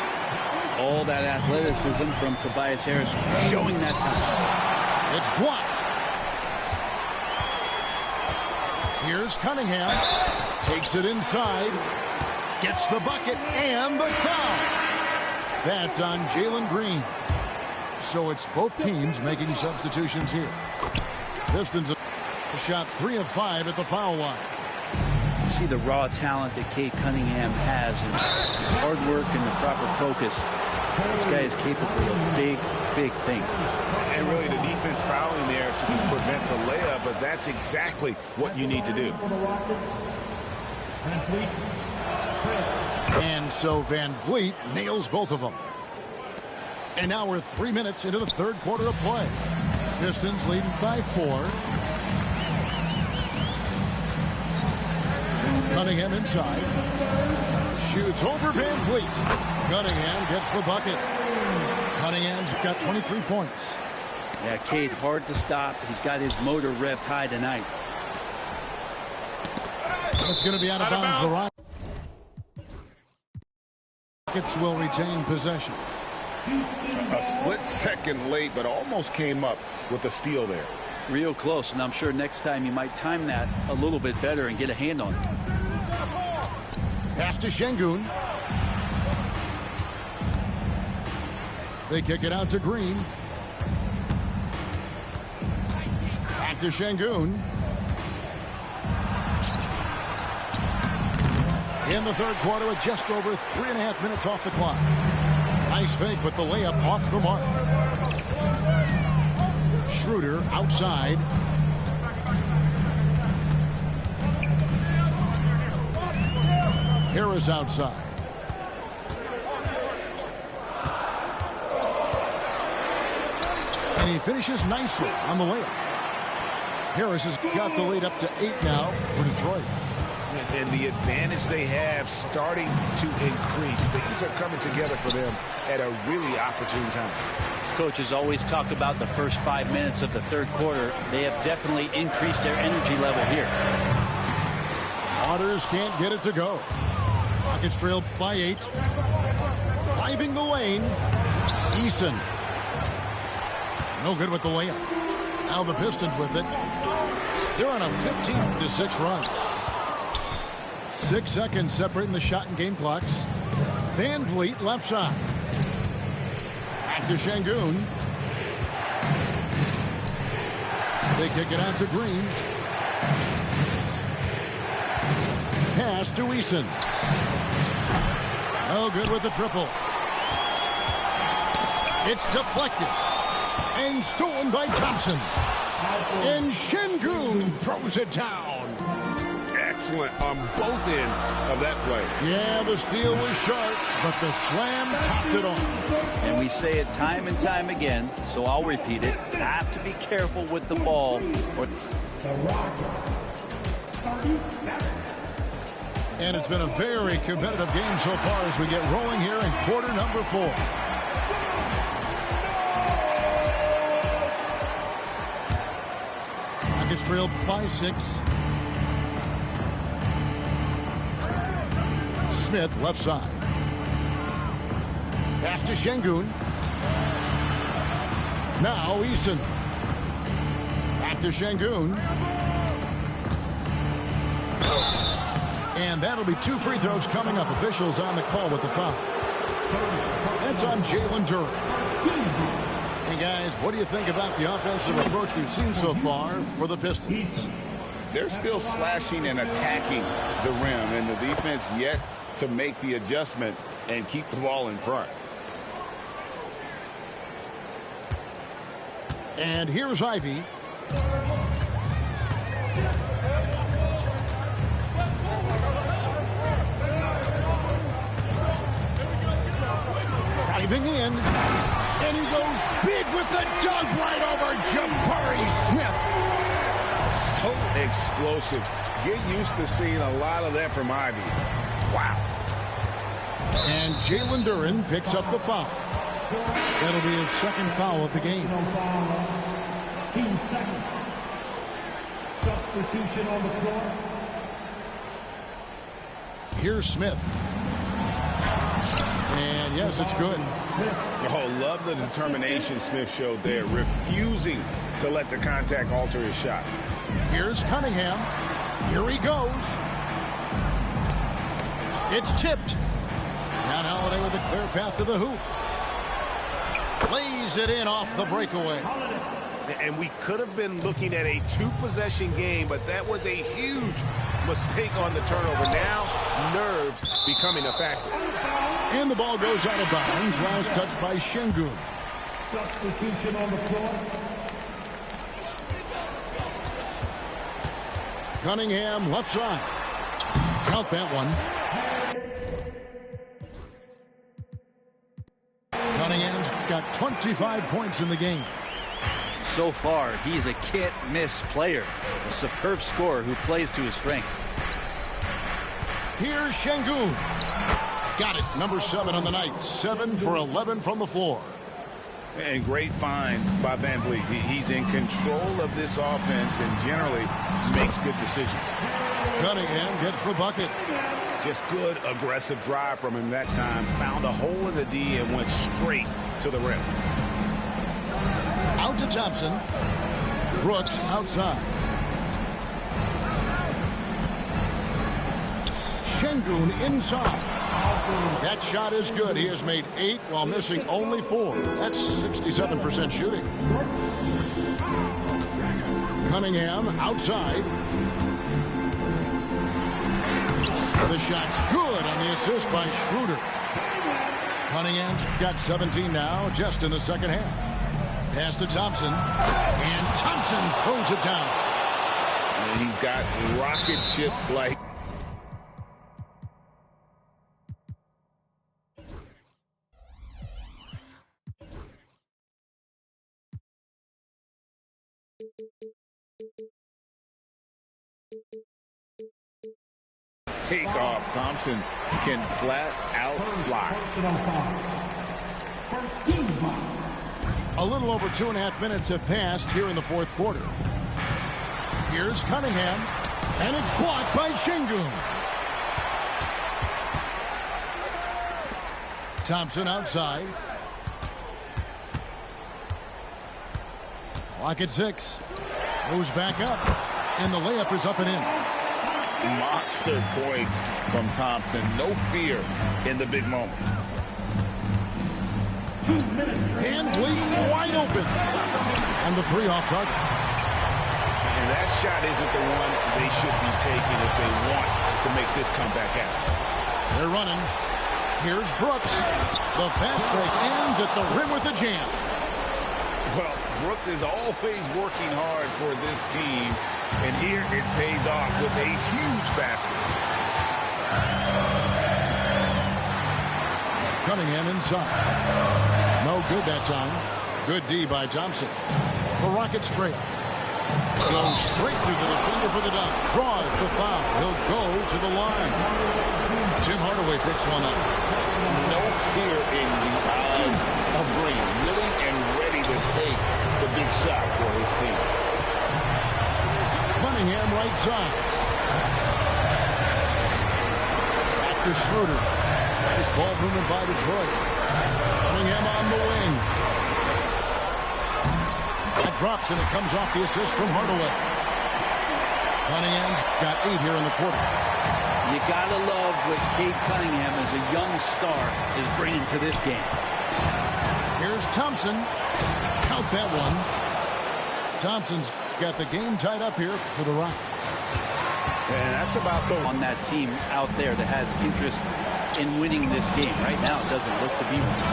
[SPEAKER 9] All that athleticism from Tobias Harris showing that time.
[SPEAKER 7] It's blocked. Here's Cunningham. Takes it inside. Gets the bucket and the foul. That's on Jalen Green. So it's both teams making substitutions here. Pistons shot 3 of 5 at the foul line.
[SPEAKER 9] You see the raw talent that Cade Cunningham has and hard work and the proper focus. This guy is capable of big, big things.
[SPEAKER 8] And really the defense fouling there to prevent the layup, but that's exactly what you need to do.
[SPEAKER 7] And so Van Vliet nails both of them. And now we're 3 minutes into the third quarter of play. Pistons leading by 4. Cunningham inside. Shoots over Van Vliet. Cunningham gets the bucket. Cunningham's got 23 points.
[SPEAKER 9] Yeah, Cade, hard to stop. He's got his motor revved high tonight.
[SPEAKER 7] It's going to be out of bounds. The Rockets will retain possession.
[SPEAKER 8] A split second late, but almost came up with a steal there.
[SPEAKER 9] Real close, and I'm sure next time you might time that a little bit better and get a hand on it.
[SPEAKER 7] Pass to Şengün. They kick it out to Green. Back to Şengün. In the third quarter with just over 3.5 minutes off the clock. Nice fake, but the layup off the mark. Schroeder outside. Harris outside. And he finishes nicely on the layup. Harris has got the lead up to 8 now for Detroit.
[SPEAKER 8] And the advantage they have starting to increase. Things are coming together for them at a really opportune time.
[SPEAKER 9] Coaches always talk about the first 5 minutes of the third quarter. They have definitely increased their energy level here.
[SPEAKER 7] Waters can't get it to go. Rockets trail by 8. Driving the lane. Eason. No good with the layup. Now the Pistons with it. They're on a 15-6 run. 6 seconds separating the shot and game clocks. Van Vliet left side. Back to Şengün. They kick it out to Green. Pass to Eason. No good with the triple. It's deflected. And stolen by Thompson. And Şengün throws it down.
[SPEAKER 8] Excellent on both ends of that play.
[SPEAKER 7] Yeah, the steal was sharp, but the slam topped it off.
[SPEAKER 9] And we say it time and time again, so I'll repeat it. Have to be careful with the ball.
[SPEAKER 7] And it's been a very competitive game so far as we get rolling here in quarter number 4. Rockets trail by 6. Smith left side. Pass to Şengün. Now Eason. Back to Şengün. And that'll be 2 free throws coming up. Officials on the call with the foul. That's on Jalen Duren. Hey guys, what do you think about the offensive approach we've seen so far for the Pistons?
[SPEAKER 8] They're still slashing and attacking the rim, and the defense yet to make the adjustment and keep the ball in front.
[SPEAKER 7] And here's Ivey. Driving in. And he goes big with the dunk right over Jabari Smith.
[SPEAKER 8] So explosive. Get used to seeing a lot of that from Ivey. Wow.
[SPEAKER 7] And Jalen Duren picks up the foul. That'll be his second foul of the game.
[SPEAKER 5] Team second. Substitution on the floor.
[SPEAKER 7] Here's Smith. And yes, it's good.
[SPEAKER 8] Oh, love the determination Smith showed there, refusing to let the contact alter his shot.
[SPEAKER 7] Here's Cunningham. Here he goes. It's tipped. Down Holiday with a clear path to the hoop. Lays it in off the breakaway.
[SPEAKER 1] And we could have been looking at a 2-possession game, but that was a huge mistake on the turnover. Now, nerves becoming a factor.
[SPEAKER 7] And the ball goes out of bounds. Last touch by Şengün.
[SPEAKER 5] Substitution on the floor.
[SPEAKER 7] Cunningham left side. Count that one. Cunningham's got 25 points in the game.
[SPEAKER 9] So far, he's a can't-miss player. A superb scorer who plays to his strength.
[SPEAKER 7] Here's Şengün. Got it. Number 7 on the night. 7 for 11 from the floor.
[SPEAKER 8] And great find by Van Vliet. He's in control of this offense and generally makes good decisions.
[SPEAKER 7] Cunningham gets the bucket.
[SPEAKER 8] Just good aggressive drive from him that time. Found a hole in the D and went straight to the rim.
[SPEAKER 7] Out to Thompson. Brooks outside. Şengün inside. That shot is good. He has made 8 while missing only 4. That's 67% shooting. Cunningham outside. The shot's good on the assist by Schroeder. Cunningham's got 17 now, just in the second half. Pass to Thompson, and Thompson throws it down.
[SPEAKER 8] And he's got rocket ship like. Take off. Thompson can flat out fly.
[SPEAKER 7] A little over 2.5 minutes have passed here in the fourth quarter. Here's Cunningham, and it's blocked by Şengün. Thompson outside. Clock at 6. Goes back up, and the layup is up and in.
[SPEAKER 8] Monster points from Thompson. No fear in the big moment.
[SPEAKER 7] VanVleet wide open. And the 3 off target.
[SPEAKER 8] And that shot isn't the one they should be taking if they want to make this comeback happen.
[SPEAKER 7] They're running. Here's Brooks. The fast break ends at the rim with a jam.
[SPEAKER 8] Well, Brooks is always working hard for this team. And here it pays off with a huge basket.
[SPEAKER 7] Cunningham inside. No good that time. Good D by Thompson. The Rockets trail. Goes straight through the defender for the dunk. Draws the foul. He'll go to the line. Tim Hardaway picks one up.
[SPEAKER 8] No fear in the eyes of Green. Willing and ready to take the big shot for his team.
[SPEAKER 7] Cunningham right side. Back to Schroeder. Nice ball movement by Detroit. Cunningham on the wing. That drops and it comes off the assist from Hardaway. Cunningham's got 8 here in the quarter.
[SPEAKER 9] You gotta love what Cade Cunningham as a young star is bringing to this game.
[SPEAKER 7] Here's Thompson. Count that one. Thompson's got the game tied up here for the Rockets.
[SPEAKER 8] And that's about the
[SPEAKER 9] on that team out there that has interest in winning this game. Right now, it doesn't look to be one.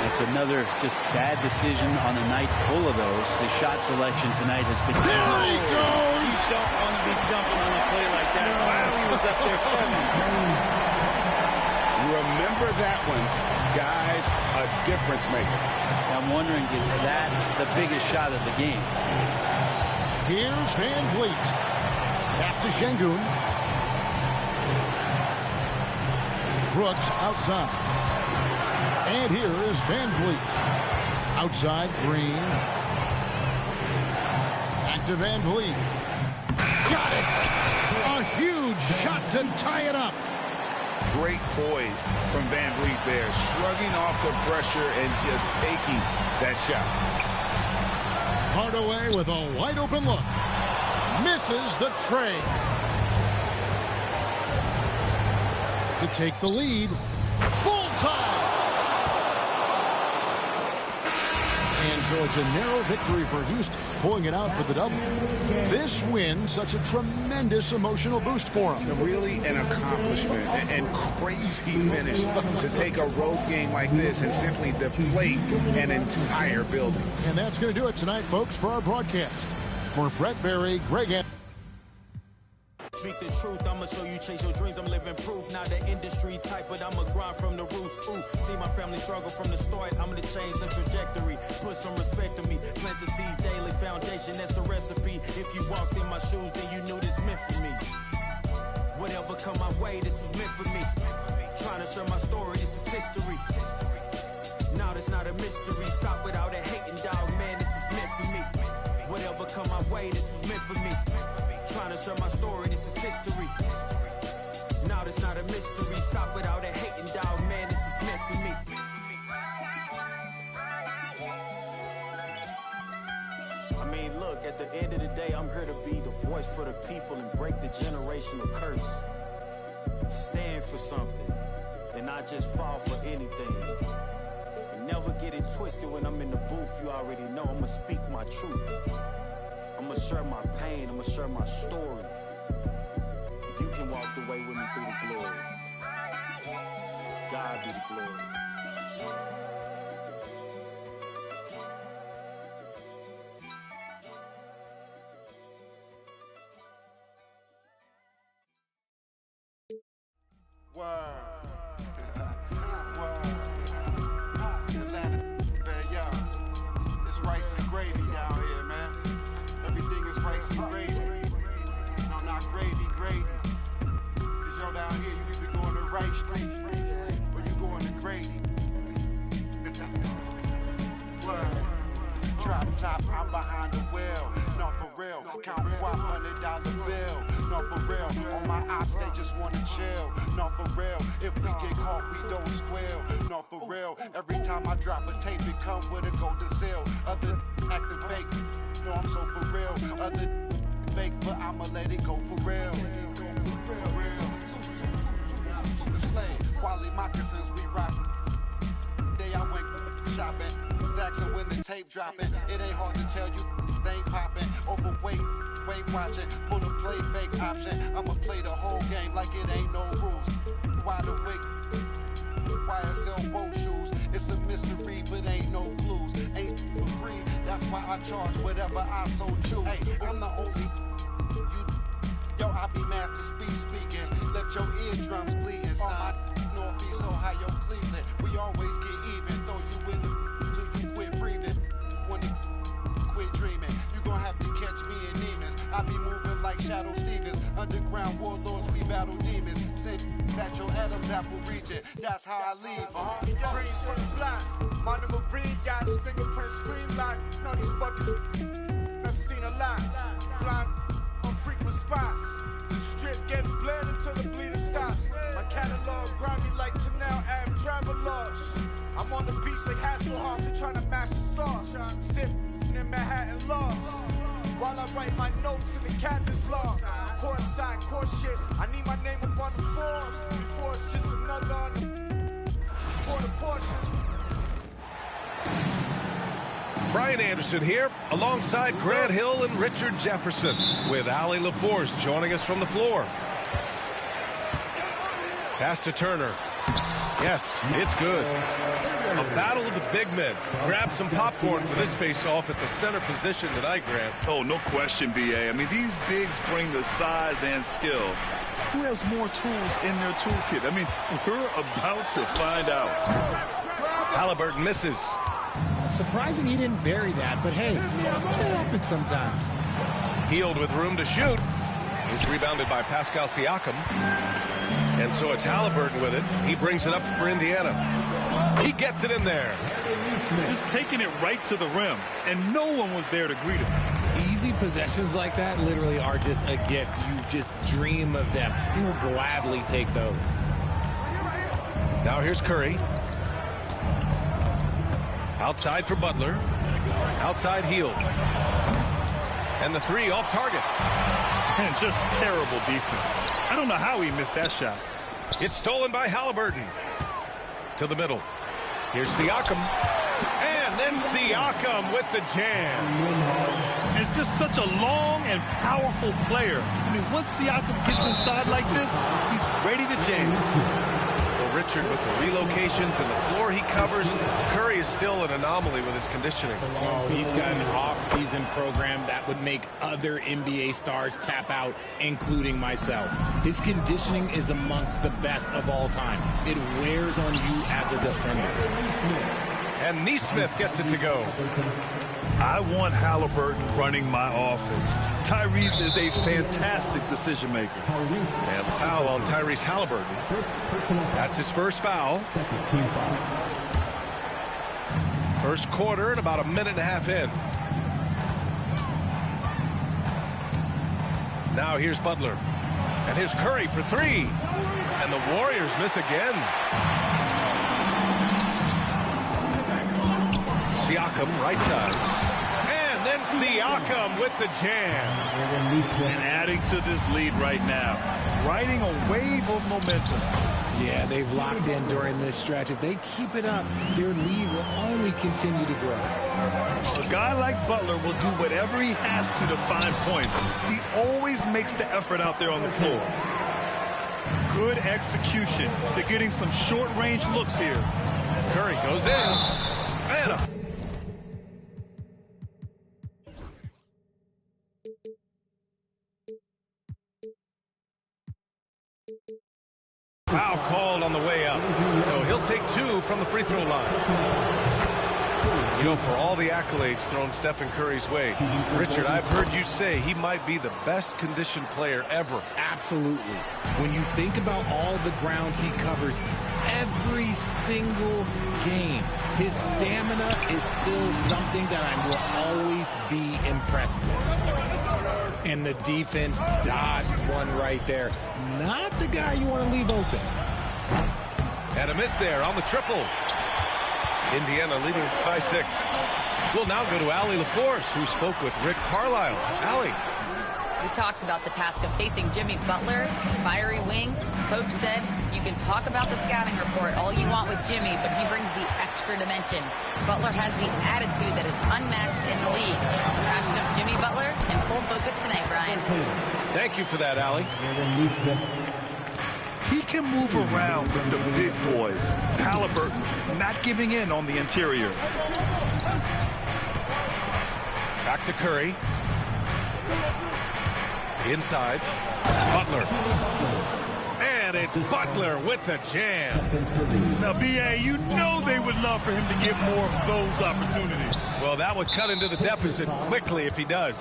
[SPEAKER 9] It's another just bad decision on a night full of those. His shot selection tonight has been.
[SPEAKER 7] There he goes!
[SPEAKER 9] You don't want to be jumping on a play like that. Wow, he was up there filming.
[SPEAKER 8] Remember that one, guys, a difference maker.
[SPEAKER 9] I'm wondering, is that the biggest shot of the game?
[SPEAKER 7] Here's VanVleet. Pass to Şengün. Brooks outside. And here is VanVleet. Outside, Green. Back to VanVleet. Got it! A huge shot to tie it up.
[SPEAKER 8] Great poise from VanVleet there, shrugging off the pressure and just taking that shot.
[SPEAKER 7] Hardaway with a wide open look. Misses the tray. To take the lead. Bullseye! And so it's a narrow victory for Houston, pulling it out for the double. This win, such a tremendous emotional boost for them.
[SPEAKER 8] Really an accomplishment and crazy finish to take a road game like this and simply deflate an entire building.
[SPEAKER 7] And that's going to do it tonight, folks, for our broadcast. For Brett Barry, Greg Anthony.
[SPEAKER 11] Speak the truth, I'ma show you chase your dreams. I'm living proof, not the industry type, but I'ma grind from the roots. Ooh, see my family struggle from the start. I'm gonna change the trajectory, put some respect on me. Plant the seeds daily, foundation, that's the recipe. If you walked in my shoes, then you knew this meant for me. Whatever come my way, this was meant for me. Trying to share my story, this is history. Now it's not a mystery. Stop without a hating dog, man, this is meant for me. Whatever come my way, this was meant for me. Trying to share my story, this is history. Now it's not a mystery. Stop without a hating dog, man, this is meant for me. I mean, look, Look, at the end of the day, I'm here to be the voice for the people and break the generational curse. Stand for something and not just fall for anything. And never get it twisted when I'm in the booth. You already know I'ma speak my truth. I'ma share my pain, I'ma share my story. You can walk the way with me through the glory. God be the glory.
[SPEAKER 12] Every time I drop a tape, it come with a golden seal. Other acting fake, no, I'm so for real. Other fake, but I'ma let it go for real. The slave, quality moccasins we rock. Day I went shopping, asking when the tape dropping. It ain't hard to tell you, they ain't popping. Overweight, weight watching, pull the play fake option. I'ma play the whole game like it ain't no rules. Wide awake. YSL boat shoes, it's a mystery, but ain't no clues. Ain't for free, that's why I charge whatever I so choose. Hey, I'm the only you. Yo, I be master speaking. Left your eardrums bleeding, son. North be so high, yo, Cleveland. We always get even, throw you in the till you quit breathing. When you quit dreaming, you gon' have to catch me in demons. I be moving like Shadow Stevens. Underground warlords, we battle demons. Send that your Adam's apple region. That's how I leave.
[SPEAKER 13] Trees from the block. My number Marine got his fingerprint screen lock. Know these buckets. I've seen a lot. Blind on frequent spots. The strip gets bled until the bleeding stops. My catalog grimy like Tanel Ave travelers. I'm on the beach like Hasselhoff trying to mash the sauce. Sip in Manhattan lost. While I write my notes in the captain's log. Court side, court shit. I need my name up on the Forbes before it's just another on the quarter portions.
[SPEAKER 1] Brian Anderson here, alongside Grant Hill and Richard Jefferson, with Allie LaForce joining us from the floor. Pass to Turner. Yes, it's good. A battle of the big men. Grab some popcorn for this face-off at the center position tonight, Grant.
[SPEAKER 2] Oh, no question, B.A. I mean, these bigs bring the size and skill. Who has more tools in their toolkit? I mean, we're about to find out.
[SPEAKER 1] Halliburton misses.
[SPEAKER 3] Surprising he didn't bury that, but hey, it happens sometimes.
[SPEAKER 1] Hield with room to shoot. It's rebounded by Pascal Siakam. And so it's Halliburton with it. He brings it up for Indiana. He gets it in there.
[SPEAKER 2] Just taking it right to the rim, and no one was there to greet him.
[SPEAKER 3] Easy possessions like that literally are just a gift. You just dream of them. He'll gladly take those.
[SPEAKER 1] Now here's Curry. Outside for Butler. Outside Hield. And the three off target.
[SPEAKER 2] And just terrible defense. I don't know how he missed that shot.
[SPEAKER 1] It's stolen by Halliburton. To the middle. Here's Siakam. And then Siakam with the jam.
[SPEAKER 2] It's just such a long and powerful player. I mean, once Siakam gets inside like this, he's ready to jam.
[SPEAKER 1] Well, Richard, with the relocations and the floor he covers, Curry is still an anomaly with his conditioning.
[SPEAKER 3] Oh, he's got an off-season program that would make other NBA stars tap out, including myself. His conditioning is amongst the best of all time. It wears on you as a defender.
[SPEAKER 1] And Nesmith gets it to go.
[SPEAKER 2] I want Halliburton running my offense. Tyrese is a fantastic decision maker.
[SPEAKER 1] And the foul on Tyrese Halliburton. That's his first foul. First quarter and about a minute and a half in. Now here's Butler. And here's Curry for three. And the Warriors miss again. Siakam, right side. And And then Siakam with the jam.
[SPEAKER 2] And adding to this lead right now. Riding a wave of momentum.
[SPEAKER 3] Yeah, they've locked in during this stretch. If they keep it up, their lead will only continue to grow.
[SPEAKER 2] A guy like Butler will do whatever he has to find points. He always makes the effort out there on the floor. Good execution. They're getting some short-range looks here.
[SPEAKER 1] Curry goes in. And a foul called on the way up. So he'll take 2 from the free throw line. You know, for all the accolades thrown Stephen Curry's way, Richard, I've heard you say he might be the best conditioned player ever.
[SPEAKER 3] Absolutely. When you think about all the ground he covers every single game, his stamina is still something that I will always be impressed with. And the defense dodged one right there. Not the guy you want to leave open.
[SPEAKER 1] And a miss there on the triple. Indiana leading by 6. We'll now go to Allie LaForce, who spoke with Rick Carlisle. Allie.
[SPEAKER 4] We talked about the task of facing Jimmy Butler, fiery wing. Coach said you can talk about the scouting report all you want with Jimmy, but he brings the extra dimension. Butler has the attitude that is unmatched in the league. The passion of Jimmy Butler in full focus tonight, Brian.
[SPEAKER 1] Thank you for that, Allie.
[SPEAKER 2] He can move around with the big boys. Halliburton not giving in on the interior.
[SPEAKER 1] Back to Curry. Inside. Butler. And it's Butler with the jam.
[SPEAKER 2] Now, B.A., you know they would love for him to get more of those opportunities.
[SPEAKER 1] Well, that would cut into the deficit quickly if he does.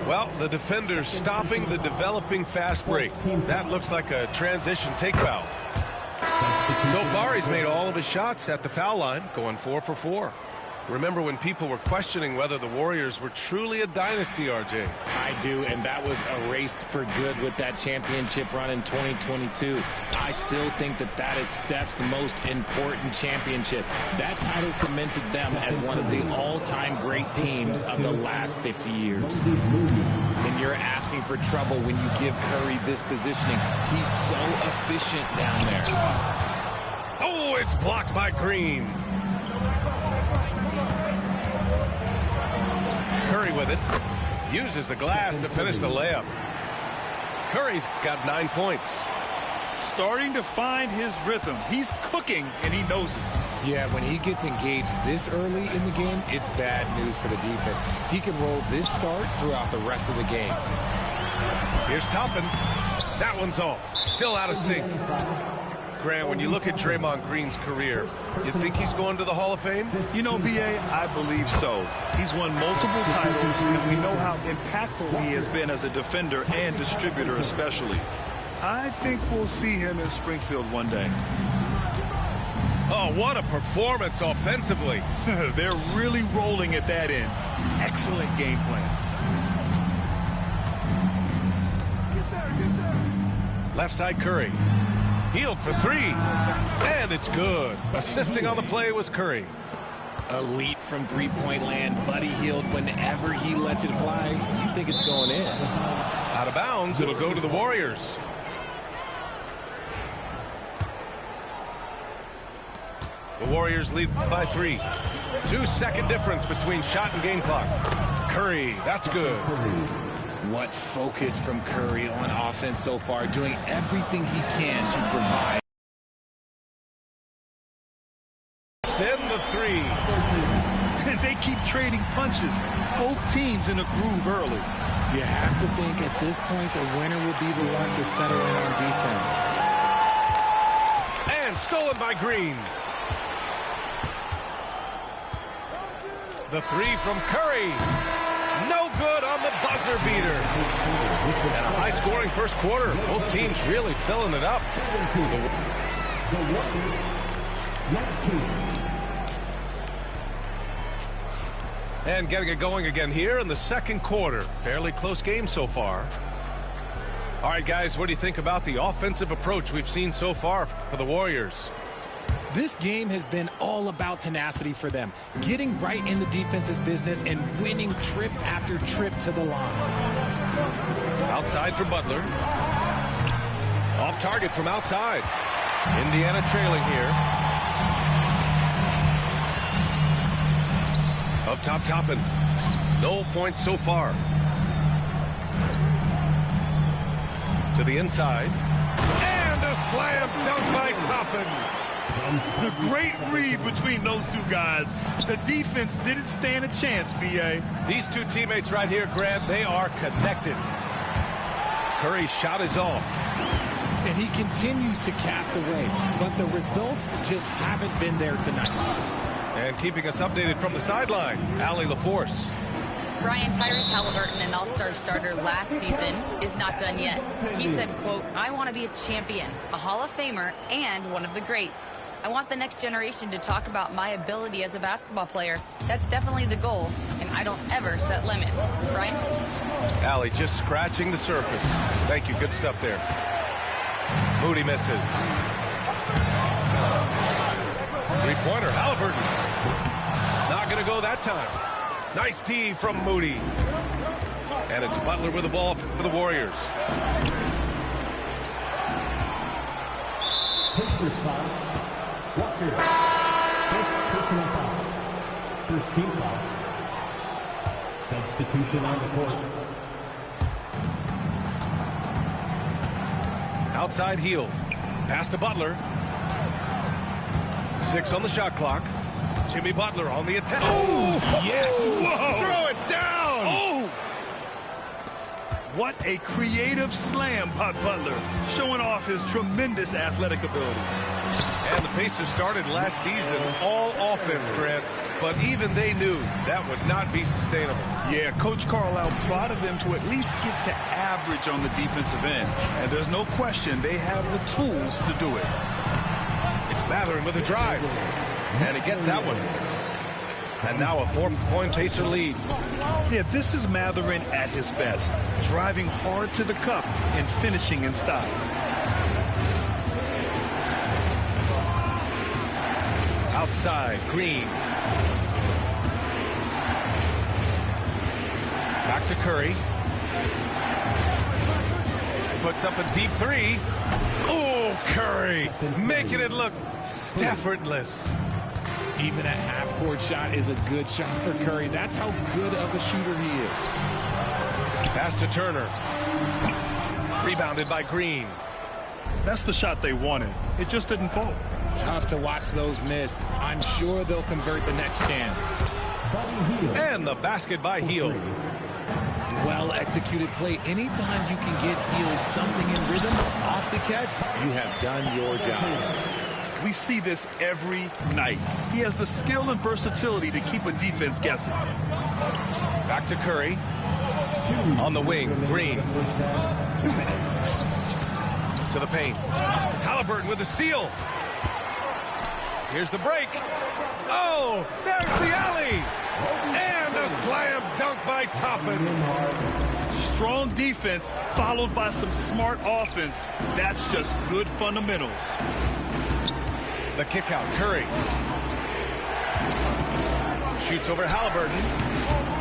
[SPEAKER 1] Well, the defender's stopping the developing fast break. That looks like a transition take foul. So far, he's made all of his shots at the foul line, going 4 for 4. Remember when people were questioning whether the Warriors were truly a dynasty, RJ?
[SPEAKER 3] I do, and that was erased for good with that championship run in 2022. I still think that that is Steph's most important championship. That title cemented them as one of the all-time great teams of the last 50 years. And you're asking for trouble when you give Curry this positioning. He's so efficient down there.
[SPEAKER 1] Oh, it's blocked by Green. Curry with it. Uses the glass to finish the layup. Curry's got 9 points.
[SPEAKER 2] Starting to find his rhythm. He's cooking, and he knows it.
[SPEAKER 3] Yeah, when he gets engaged this early in the game, it's bad news for the defense. He can roll this start throughout the rest of the game.
[SPEAKER 1] Here's Toppin. That one's off. Still out of sync. Grant, when you look at Draymond Green's career, you think he's going to the Hall of Fame?
[SPEAKER 2] You know, B.A., I believe so. He's won multiple titles, and we know how impactful he has been as a defender and distributor especially. I think we'll see him in Springfield one day.
[SPEAKER 1] Oh, what a performance offensively.
[SPEAKER 2] They're really rolling at that end. Excellent game plan.
[SPEAKER 1] Left side Curry. Healed for 3. And it's good. Assisting on the play was Curry.
[SPEAKER 3] Elite from three-point land. Buddy Hield, whenever he lets it fly, you think it's going in.
[SPEAKER 1] Out of bounds, it'll go to the Warriors. The Warriors lead by 3. 2-second difference between shot and game clock. Curry, that's good.
[SPEAKER 3] What focus from Curry on offense so far, doing everything he can to provide.
[SPEAKER 1] Send the 3.
[SPEAKER 2] They keep trading punches. Both teams in a groove early.
[SPEAKER 3] You have to think at this point the winner will be the one to settle in on defense.
[SPEAKER 1] And stolen by Green. The 3 from Curry. No good on the buzzer beater. And a high-scoring first quarter. Both teams really filling it up. And getting it going again here in the second quarter. Fairly close game so far. All right, guys, what do you think about the offensive approach we've seen so far for the Warriors?
[SPEAKER 3] This game has been all about tenacity for them, getting right in the defense's business and winning trip after trip to the line.
[SPEAKER 1] Outside for Butler. Off target from outside. Indiana trailing here. Up top, Toppin. No points so far. To the inside. And a slam dunk by Toppin.
[SPEAKER 2] The great read between those two guys. The defense didn't stand a chance, B.A.
[SPEAKER 1] These two teammates right here, Grant, they are connected. Curry's shot is off.
[SPEAKER 3] And he continues to cast away, but the results just haven't been there tonight.
[SPEAKER 1] And keeping us updated from the sideline, Allie LaForce.
[SPEAKER 4] Brian, Tyrese Halliburton, an all-star starter last season, is not done yet. He said, quote, "I want to be a champion, a Hall of Famer, and one of the greats. I want the next generation to talk about my ability as a basketball player. That's definitely the goal, and I don't ever set limits." Brian?
[SPEAKER 1] Allie just scratching the surface. Thank you. Good stuff there. Moody misses. Three-pointer, Halliburton. Not going to go that time. Nice D from Moody. And it's Butler with the ball for the Warriors.
[SPEAKER 5] Pacers foul. Walker. First personal foul. First team foul. Substitution on the court.
[SPEAKER 1] Outside heel. Pass to Butler. 6 on the shot clock. Jimmy Butler on the attack. Oh, yes.
[SPEAKER 2] Whoa.
[SPEAKER 1] Throw it down.
[SPEAKER 2] Oh. What a creative slam by Butler, showing off his tremendous athletic ability.
[SPEAKER 1] And the Pacers started last season all offense, Grant, but even they knew that would not be sustainable.
[SPEAKER 2] Yeah, Coach Carlisle prodded them to at least get to average on the defensive end. And there's no question they have the tools to do it.
[SPEAKER 1] It's Mathurin with a drive. And he gets that one. And now a 4-point Pacer lead.
[SPEAKER 2] Yeah, this is Mathurin at his best. Driving hard to the cup and finishing in style.
[SPEAKER 1] Outside, Green. Back to Curry. Puts up a deep three. Oh, Curry. Making it look effortless.
[SPEAKER 3] Even a half-court shot is a good shot for Curry. That's how good of a shooter he is.
[SPEAKER 1] Pass to Turner. Rebounded by Green.
[SPEAKER 2] That's the shot they wanted. It just didn't fall.
[SPEAKER 3] Tough to watch those miss. I'm sure they'll convert the next chance.
[SPEAKER 1] And the basket by Hield.
[SPEAKER 3] Well-executed play. Anytime you can get Hield something in rhythm off the catch, you have done your job.
[SPEAKER 2] We see this every night. He has the skill and versatility to keep a defense guessing.
[SPEAKER 1] Back to Curry. On the wing, Green. 2 minutes. To the paint. Halliburton with the steal. Here's the break. Oh, there's the alley. And a slam dunk by Toppin.
[SPEAKER 2] Strong defense followed by some smart offense. That's just good fundamentals.
[SPEAKER 1] The kick out, Curry. Shoots over Halliburton.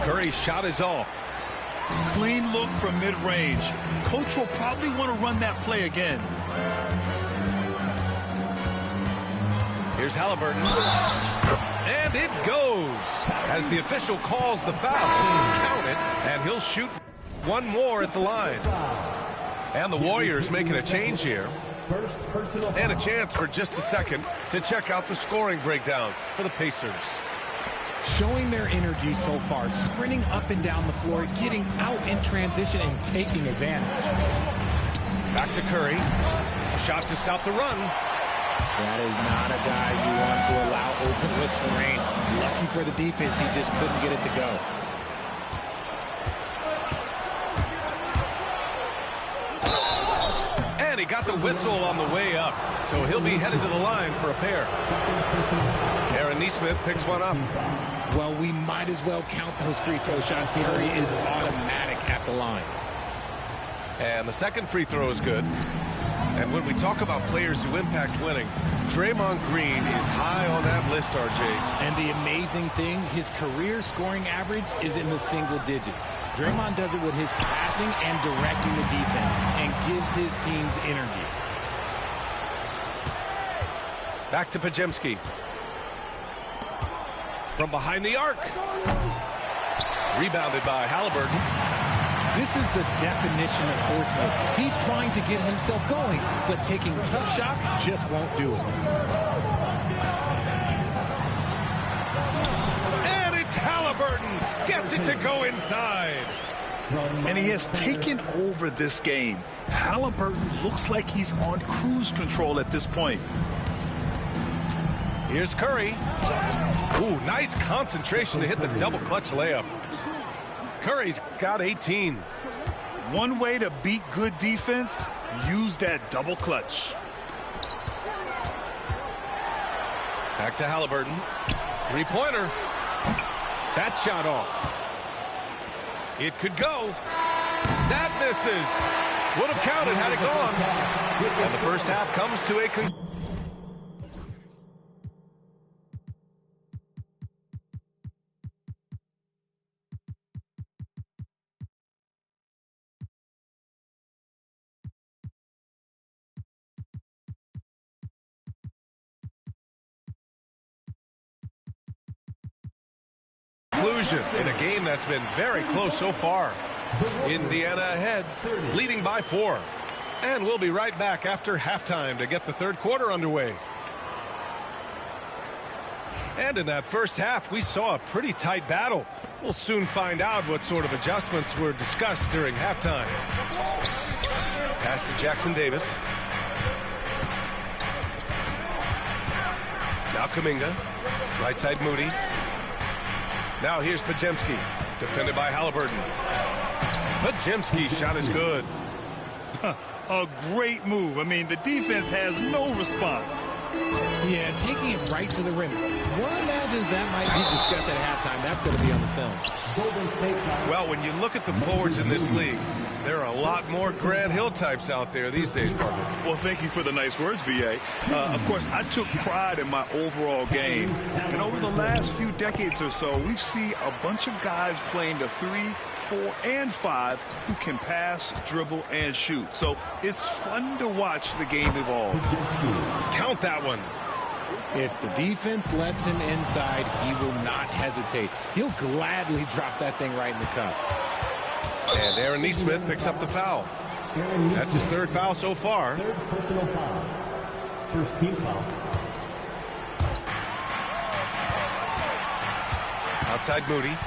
[SPEAKER 1] Curry's shot is off.
[SPEAKER 2] Clean look from mid-range. Coach will probably want to run that play again.
[SPEAKER 1] Here's Halliburton. And it goes. As the official calls the foul, count it, and he'll shoot one more at the line. And the Warriors making a change here. And a chance for just a second to check out the scoring breakdown for the Pacers.
[SPEAKER 3] Showing their energy so far, sprinting up and down the floor, getting out in transition and taking advantage.
[SPEAKER 1] Back to Curry. Shot to stop the run.
[SPEAKER 3] That is not a guy you want to allow open looks for range. Lucky for the defense, he just couldn't get it to go.
[SPEAKER 1] And he got the whistle on the way up, so he'll be headed to the line for a pair. Aaron Nesmith picks one up.
[SPEAKER 3] Well, we might as well count those free throw shots. Curry is automatic at the line.
[SPEAKER 1] And the second free throw is good. And when we talk about players who impact winning, Draymond Green is high on that list, RJ.
[SPEAKER 3] And the amazing thing, his career scoring average is in the single digits. Draymond does it with his passing and directing the defense and gives his teams energy.
[SPEAKER 1] Back to Podziemski. From behind the arc. Rebounded by Halliburton.
[SPEAKER 3] This is the definition of forcing it. He's trying to get himself going, but taking tough shots just won't do it.
[SPEAKER 1] And it's Halliburton. Gets it to go inside.
[SPEAKER 2] And he has taken over this game. Halliburton looks like he's on cruise control at this point.
[SPEAKER 1] Here's Curry. Ooh, nice concentration to hit the double clutch layup. Curry's got 18.
[SPEAKER 2] One way to beat good defense, use that double clutch.
[SPEAKER 1] Back to Halliburton. Three-pointer. That shot off. It could go. That misses. Would have counted had it gone. And the first half comes to a conclusion. In a game that's been very close so far. Indiana ahead, leading by 4. And we'll be right back after halftime to get the third quarter underway. And in that first half, we saw a pretty tight battle. We'll soon find out what sort of adjustments were discussed during halftime. Pass to Jackson Davis. Now Kuminga. Right side Moody. Now here's Podziemski, defended by Halliburton. Podziemski's shot is good.
[SPEAKER 2] A great move. I mean, the defense has no response.
[SPEAKER 3] Yeah, taking it right to the rim. One imagines that might be discussed at halftime. That's going to be on the film.
[SPEAKER 1] Well, when you look at the forwards in this league, there are a lot more Grant Hill types out there these days, Parker.
[SPEAKER 2] Well, thank you for the nice words, B.A. Of course, I took pride in my overall game. And over the last few decades or so, we've seen a bunch of guys playing the 3, 4, and 5 who can pass, dribble, and shoot. So it's fun to watch the game evolve.
[SPEAKER 1] Count that one.
[SPEAKER 3] If the defense lets him inside, he will not hesitate. He'll gladly drop that thing right in the cup.
[SPEAKER 1] And Aaron Nesmith picks up the foul. That's his third foul so far.
[SPEAKER 5] Third personal foul. First team foul.
[SPEAKER 1] Outside Moody.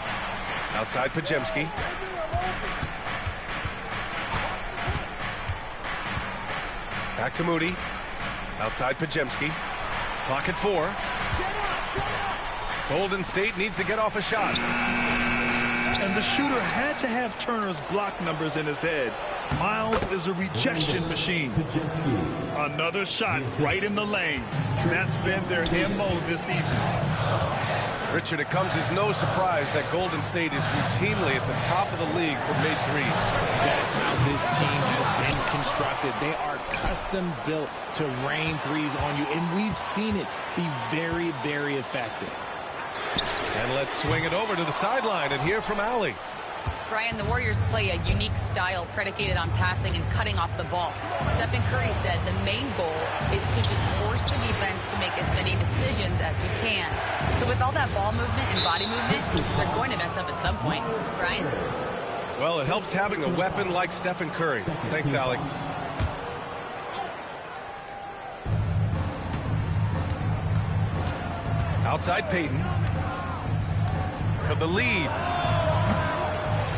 [SPEAKER 1] Outside Podziemski. Back to Moody. Outside Podziemski. Clock at 4. Golden State needs to get off a shot.
[SPEAKER 2] And the shooter had to have Turner's block numbers in his head. Miles is a rejection machine. Another shot right in the lane. That's been their MO this evening.
[SPEAKER 1] Richard, it comes as no surprise that Golden State is routinely at the top of the league for made threes.
[SPEAKER 3] That's how this team has been constructed. They are custom built to rain threes on you, and we've seen it be very, very effective.
[SPEAKER 1] And let's swing it over to the sideline and hear from Allie.
[SPEAKER 4] Brian, the Warriors play a unique style predicated on passing and cutting off the ball. Stephen Curry said the main goal is to just force the defense to make as many decisions as you can. So with all that ball movement and body movement, they're going to mess up at some point. Brian?
[SPEAKER 1] Well, it helps having a weapon like Stephen Curry. Thanks, Allie. Outside Payton. For the lead.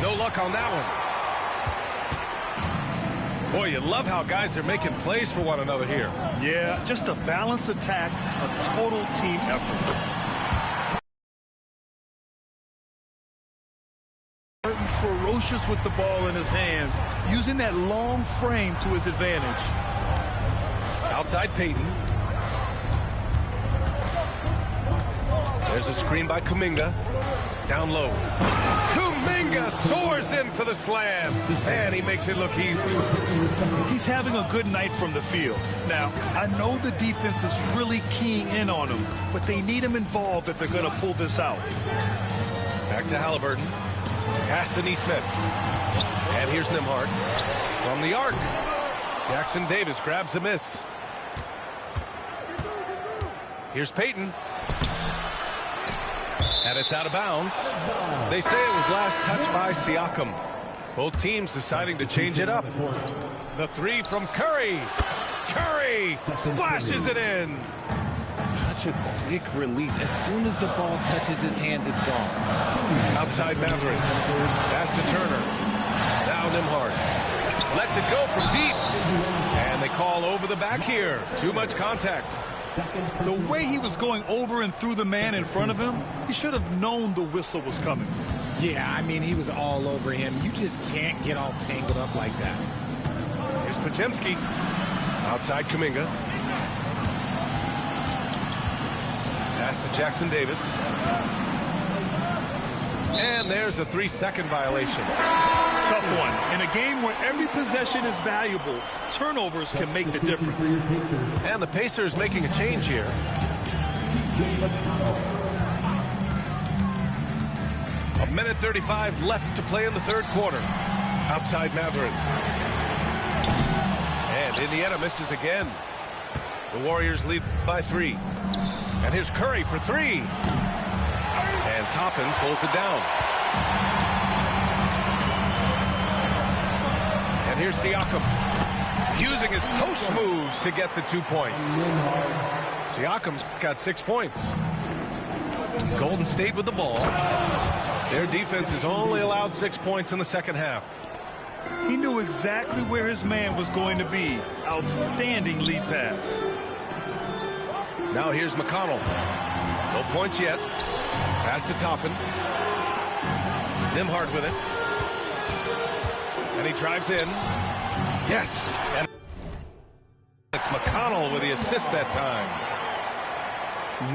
[SPEAKER 1] No luck on that one. Boy, you love how guys are making plays for one another here.
[SPEAKER 2] Yeah, just a balanced attack, a total team effort. Ferocious with the ball in his hands, using that long frame to his advantage.
[SPEAKER 1] Outside Payton. There's a screen by Kuminga. Down low. Kuminga Kuminga soars in for the slam. And he makes it look easy.
[SPEAKER 2] He's having a good night from the field. Now, I know the defense is really keying in on him, but they need him involved if they're going to pull this out.
[SPEAKER 1] Back to Halliburton. Pass to Neesmith. And here's Nembhard from the arc. Jackson Davis grabs a miss. Here's Payton. And it's out of bounds. They say it was last touched by Siakam. Both teams deciding to change it up. The three from Curry. Curry splashes it in.
[SPEAKER 3] Such a quick release. As soon as the ball touches his hands, it's gone.
[SPEAKER 1] Outside Mathurin. Pass to Turner. Now Nembhard. Lets it go from deep. And they call over the back here. Too much contact.
[SPEAKER 2] The way he was going over and through the man in front of him, he should have known the whistle was coming.
[SPEAKER 3] Yeah, I mean, he was all over him. You just can't get all tangled up like that.
[SPEAKER 1] Here's Podziemski. Outside Kuminga. Pass to Jackson Davis. And there's a 3-second violation.
[SPEAKER 2] Tough one. In a game where every possession is valuable, turnovers can make the difference.
[SPEAKER 1] And the Pacers making a change here. A minute 35 left to play in the third quarter. Outside Mathurin. And Indiana misses again. The Warriors lead by 3. And here's Curry for 3. And Toppin pulls it down. And here's Siakam using his post moves to get the 2 points. Siakam's got 6 points. Golden State with the ball. Their defense has only allowed 6 points in the second half.
[SPEAKER 2] He knew exactly where his man was going to be. Outstanding lead pass.
[SPEAKER 1] Now here's McConnell. No points yet. Pass to Toppin. Nembhard with it. And he drives in. Yes. And it's McConnell with the assist that time.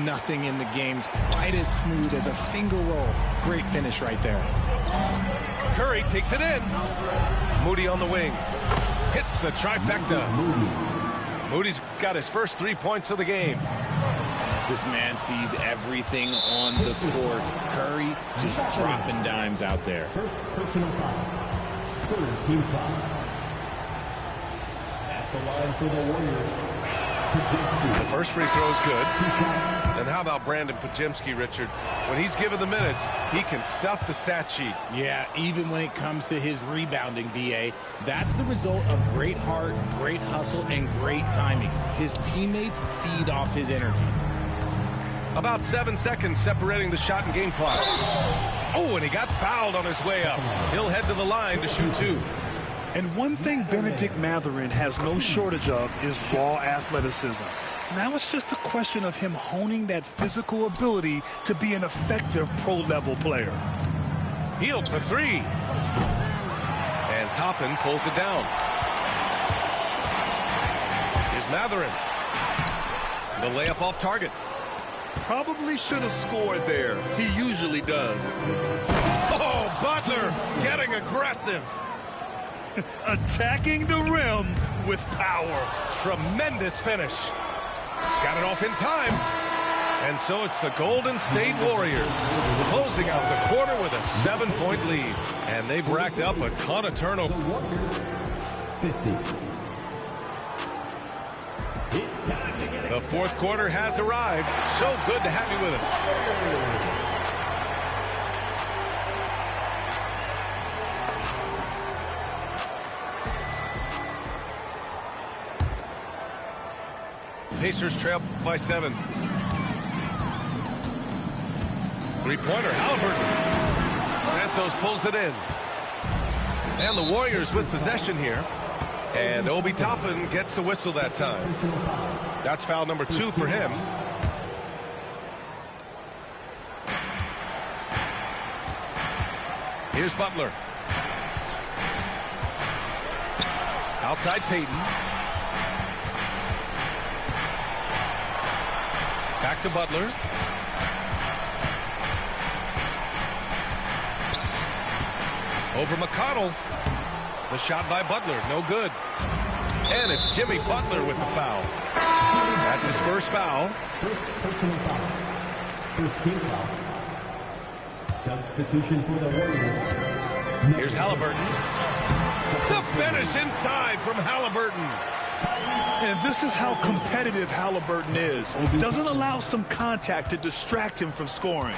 [SPEAKER 3] Nothing in the game's quite as smooth as a finger roll. Great finish right there.
[SPEAKER 1] Curry takes it in. Moody on the wing. Hits the trifecta. Moody's got his first 3 points of the game.
[SPEAKER 3] This man sees everything on the court. Curry just dropping dimes out there.
[SPEAKER 5] First personal foul. Third team foul. At the line for the Warriors, Podziemski.
[SPEAKER 1] The first free throw is good. And how about Brandon Podziemski, Richard? When he's given the minutes, he can stuff the stat sheet.
[SPEAKER 3] Yeah, even when it comes to his rebounding, B.A., that's the result of great heart, great hustle, and great timing. His teammates feed off his energy.
[SPEAKER 1] About 7 seconds separating the shot and game clock. Oh, and he got fouled on his way up. He'll head to the line to shoot 2.
[SPEAKER 2] And one thing Bennedict Mathurin has no shortage of is raw athleticism. Now it's just a question of him honing that physical ability to be an effective pro-level player.
[SPEAKER 1] Hield for 3. And Toppin pulls it down. Here's Mathurin. The layup off target.
[SPEAKER 2] Probably should have scored there. He usually does.
[SPEAKER 1] Oh, Butler getting aggressive.
[SPEAKER 2] Attacking the rim with power.
[SPEAKER 1] Tremendous finish. Got it off in time. And so it's the Golden State Warriors closing out the quarter with a 7-point lead. And they've racked up a ton of turnover.
[SPEAKER 5] 50.
[SPEAKER 1] The fourth quarter has arrived. So good to have you with us. Pacers trail by 7. Three-pointer, Halliburton. Santos pulls it in. And the Warriors with possession here. And Obi Toppin gets the whistle that time. That's foul number 2 for him. Here's Butler. Outside Payton. Back to Butler. Over McConnell. The shot by Butler, no good. And it's Jimmy Butler with the foul. That's his first foul.
[SPEAKER 5] First personal foul. First team foul. Substitution for the Warriors.
[SPEAKER 1] Here's Halliburton. The finish inside from Halliburton.
[SPEAKER 2] And this is how competitive Halliburton is. Doesn't allow some contact to distract him from scoring.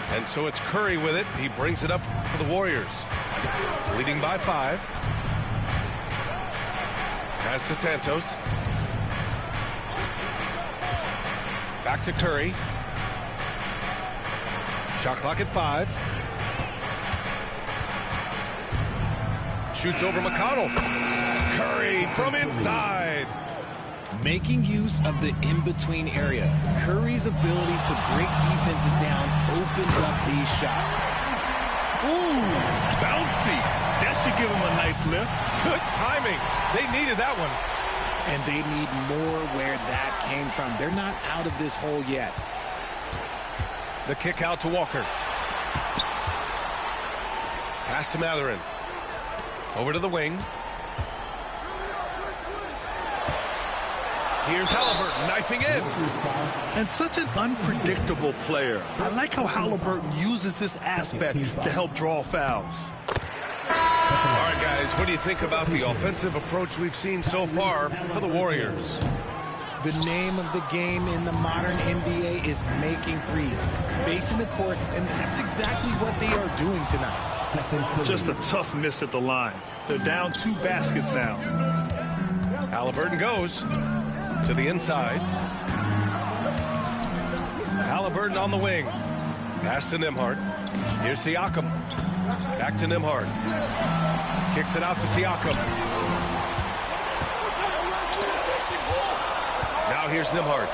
[SPEAKER 1] And so it's Curry with it. He brings it up for the Warriors. Leading by 5. Pass to Santos. Back to Curry. Shot clock at 5. Shoots over McConnell. Curry from inside.
[SPEAKER 3] Making use of the in-between area. Curry's ability to break defenses down opens up these shots.
[SPEAKER 2] Ooh, bouncy. That should give him a nice lift.
[SPEAKER 1] Good timing. They needed that one.
[SPEAKER 3] And they need more where that came from. They're not out of this hole yet.
[SPEAKER 1] The kick out to Walker. Pass to Mathurin. Over to the wing. Here's Halliburton knifing in.
[SPEAKER 2] And such an unpredictable player. I like how Halliburton uses this aspect to help draw fouls.
[SPEAKER 1] All right, guys, what do you think about the offensive approach we've seen so far for the Warriors?
[SPEAKER 3] The name of the game in the modern NBA is making threes, spacing the court, and that's exactly what they are doing tonight.
[SPEAKER 2] Just a tough miss at the line. They're down 2 baskets now.
[SPEAKER 1] Halliburton goes to the inside. Halliburton on the wing. Pass to Nembhard. Here's Siakam. Back to Nembhard. Kicks it out to Siakam. Now here's Nembhard.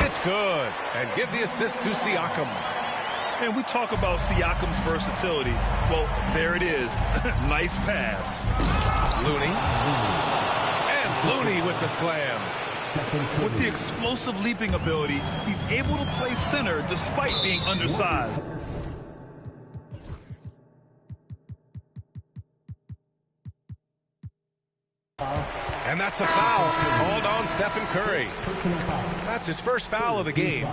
[SPEAKER 1] It's good. And give the assist to Siakam.
[SPEAKER 2] And we talk about Siakam's versatility. Well, there it is. Nice pass.
[SPEAKER 1] Looney. And Looney with the slam.
[SPEAKER 2] With the explosive leaping ability, he's able to play center despite being undersized.
[SPEAKER 1] And that's a foul called on Stephen Curry. That's his first foul of the game.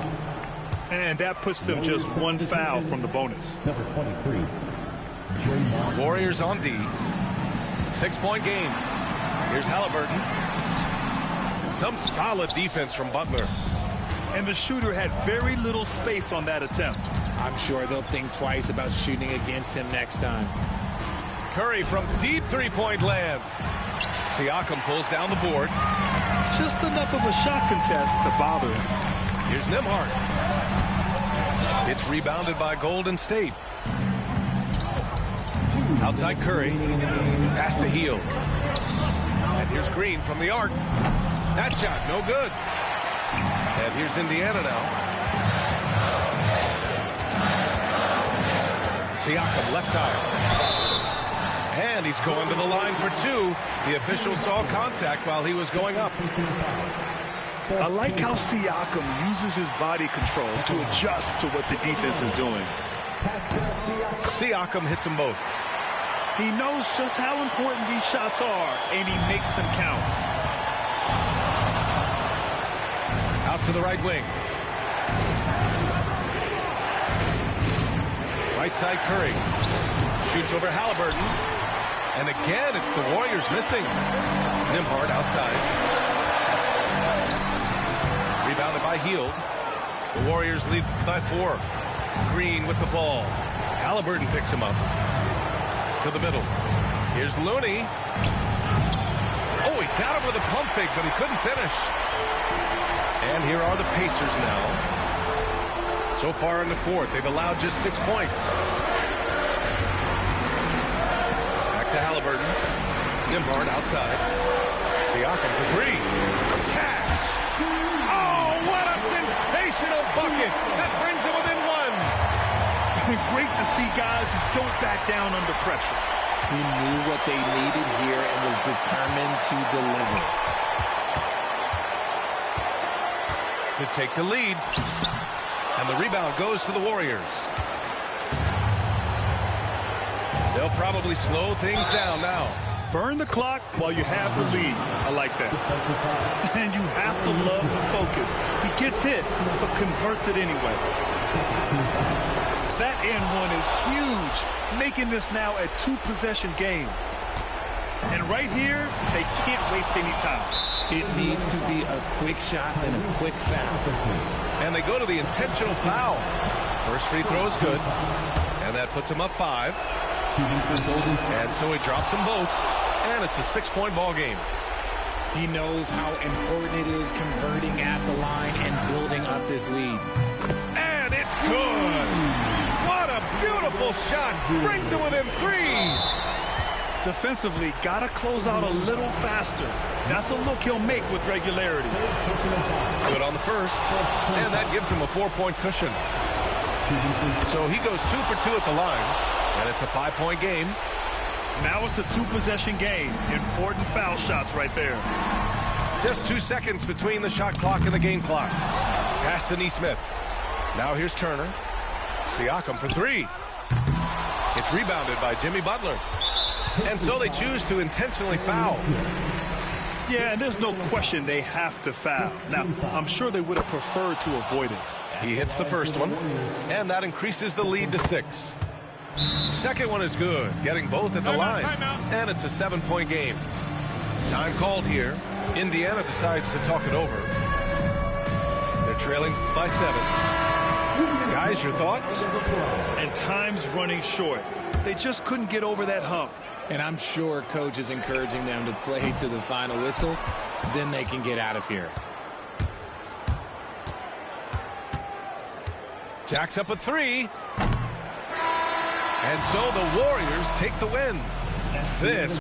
[SPEAKER 2] And that puts them just 1 foul from the bonus.
[SPEAKER 5] Number 23.
[SPEAKER 1] Warriors on D. 6-point game. Here's Halliburton. Some solid defense from Butler.
[SPEAKER 2] And the shooter had very little space on that attempt.
[SPEAKER 3] I'm sure they'll think twice about shooting against him next time.
[SPEAKER 1] Curry from deep 3-point land. Siakam pulls down the board.
[SPEAKER 2] Just enough of a shot contest to bother him.
[SPEAKER 1] Here's Nembhard. It's rebounded by Golden State. Outside Curry. Pass to Hield. And here's Green from the arc. That shot, no good. And here's Indiana now. Siakam, left side. And he's going to the line for 2. The official saw contact while he was going up.
[SPEAKER 2] I like how Siakam uses his body control to adjust to what the defense is doing.
[SPEAKER 1] Siakam hits them both.
[SPEAKER 2] He knows just how important these shots are, and he makes them count.
[SPEAKER 1] Out to the right wing. Right side Curry. Shoots over Halliburton. And again, it's the Warriors missing. Nembhard outside. Rebounded by Hield. The Warriors lead by 4. Green with the ball. Halliburton picks him up. To the middle. Here's Looney. Oh, he got him with a pump fake, but he couldn't finish. And here are the Pacers now. So far in the 4th, they've allowed just 6 points. Back to Halliburton. Nembhard outside. Siakam for 3. Cash. Oh, what a sensational bucket. That brings him within 1.
[SPEAKER 2] Great to see guys who don't back down under pressure.
[SPEAKER 3] He knew what they needed here and was determined to deliver.
[SPEAKER 1] To take the lead. And the rebound goes to the Warriors. They'll probably slow things down now.
[SPEAKER 2] Burn the clock while you have the lead. I like that. And you have to love the focus. He gets hit, but converts it anyway. That and one is huge, making this now a 2-possession game. And right here, they can't waste any time.
[SPEAKER 3] It needs to be a quick shot and a quick foul.
[SPEAKER 1] And they go to the intentional foul. First free throw is good. And that puts him up 5. And so he drops them both. And it's a 6-point ball game.
[SPEAKER 3] He knows how important it is converting at the line and building up this lead.
[SPEAKER 1] And it's good. What a beautiful shot. Brings it within 3.
[SPEAKER 2] Defensively, got to close out a little faster. That's a look he'll make with regularity.
[SPEAKER 1] Good on the first. And that gives him a 4-point cushion. So he goes 2 for 2 at the line. And it's a 5-point game.
[SPEAKER 2] Now it's a 2-possession game. Important foul shots right there.
[SPEAKER 1] Just 2 seconds between the shot clock and the game clock. Pass to Nesmith. Now here's Turner. Siakam for 3. It's rebounded by Jimmy Butler. And so they choose to intentionally foul.
[SPEAKER 2] Yeah, and there's no question they have to foul. Now, I'm sure they would have preferred to avoid it.
[SPEAKER 1] He hits the first one, and that increases the lead to 6. Second one is good, getting both at the line. And it's a 7-point game. Time called here. Indiana decides to talk it over. They're trailing by 7. Guys, your thoughts?
[SPEAKER 2] And time's running short. They just couldn't get over that hump.
[SPEAKER 3] And I'm sure coach is encouraging them to play to the final whistle. Then they can get out of here.
[SPEAKER 1] Jack's up at 3. And so the Warriors take the win. This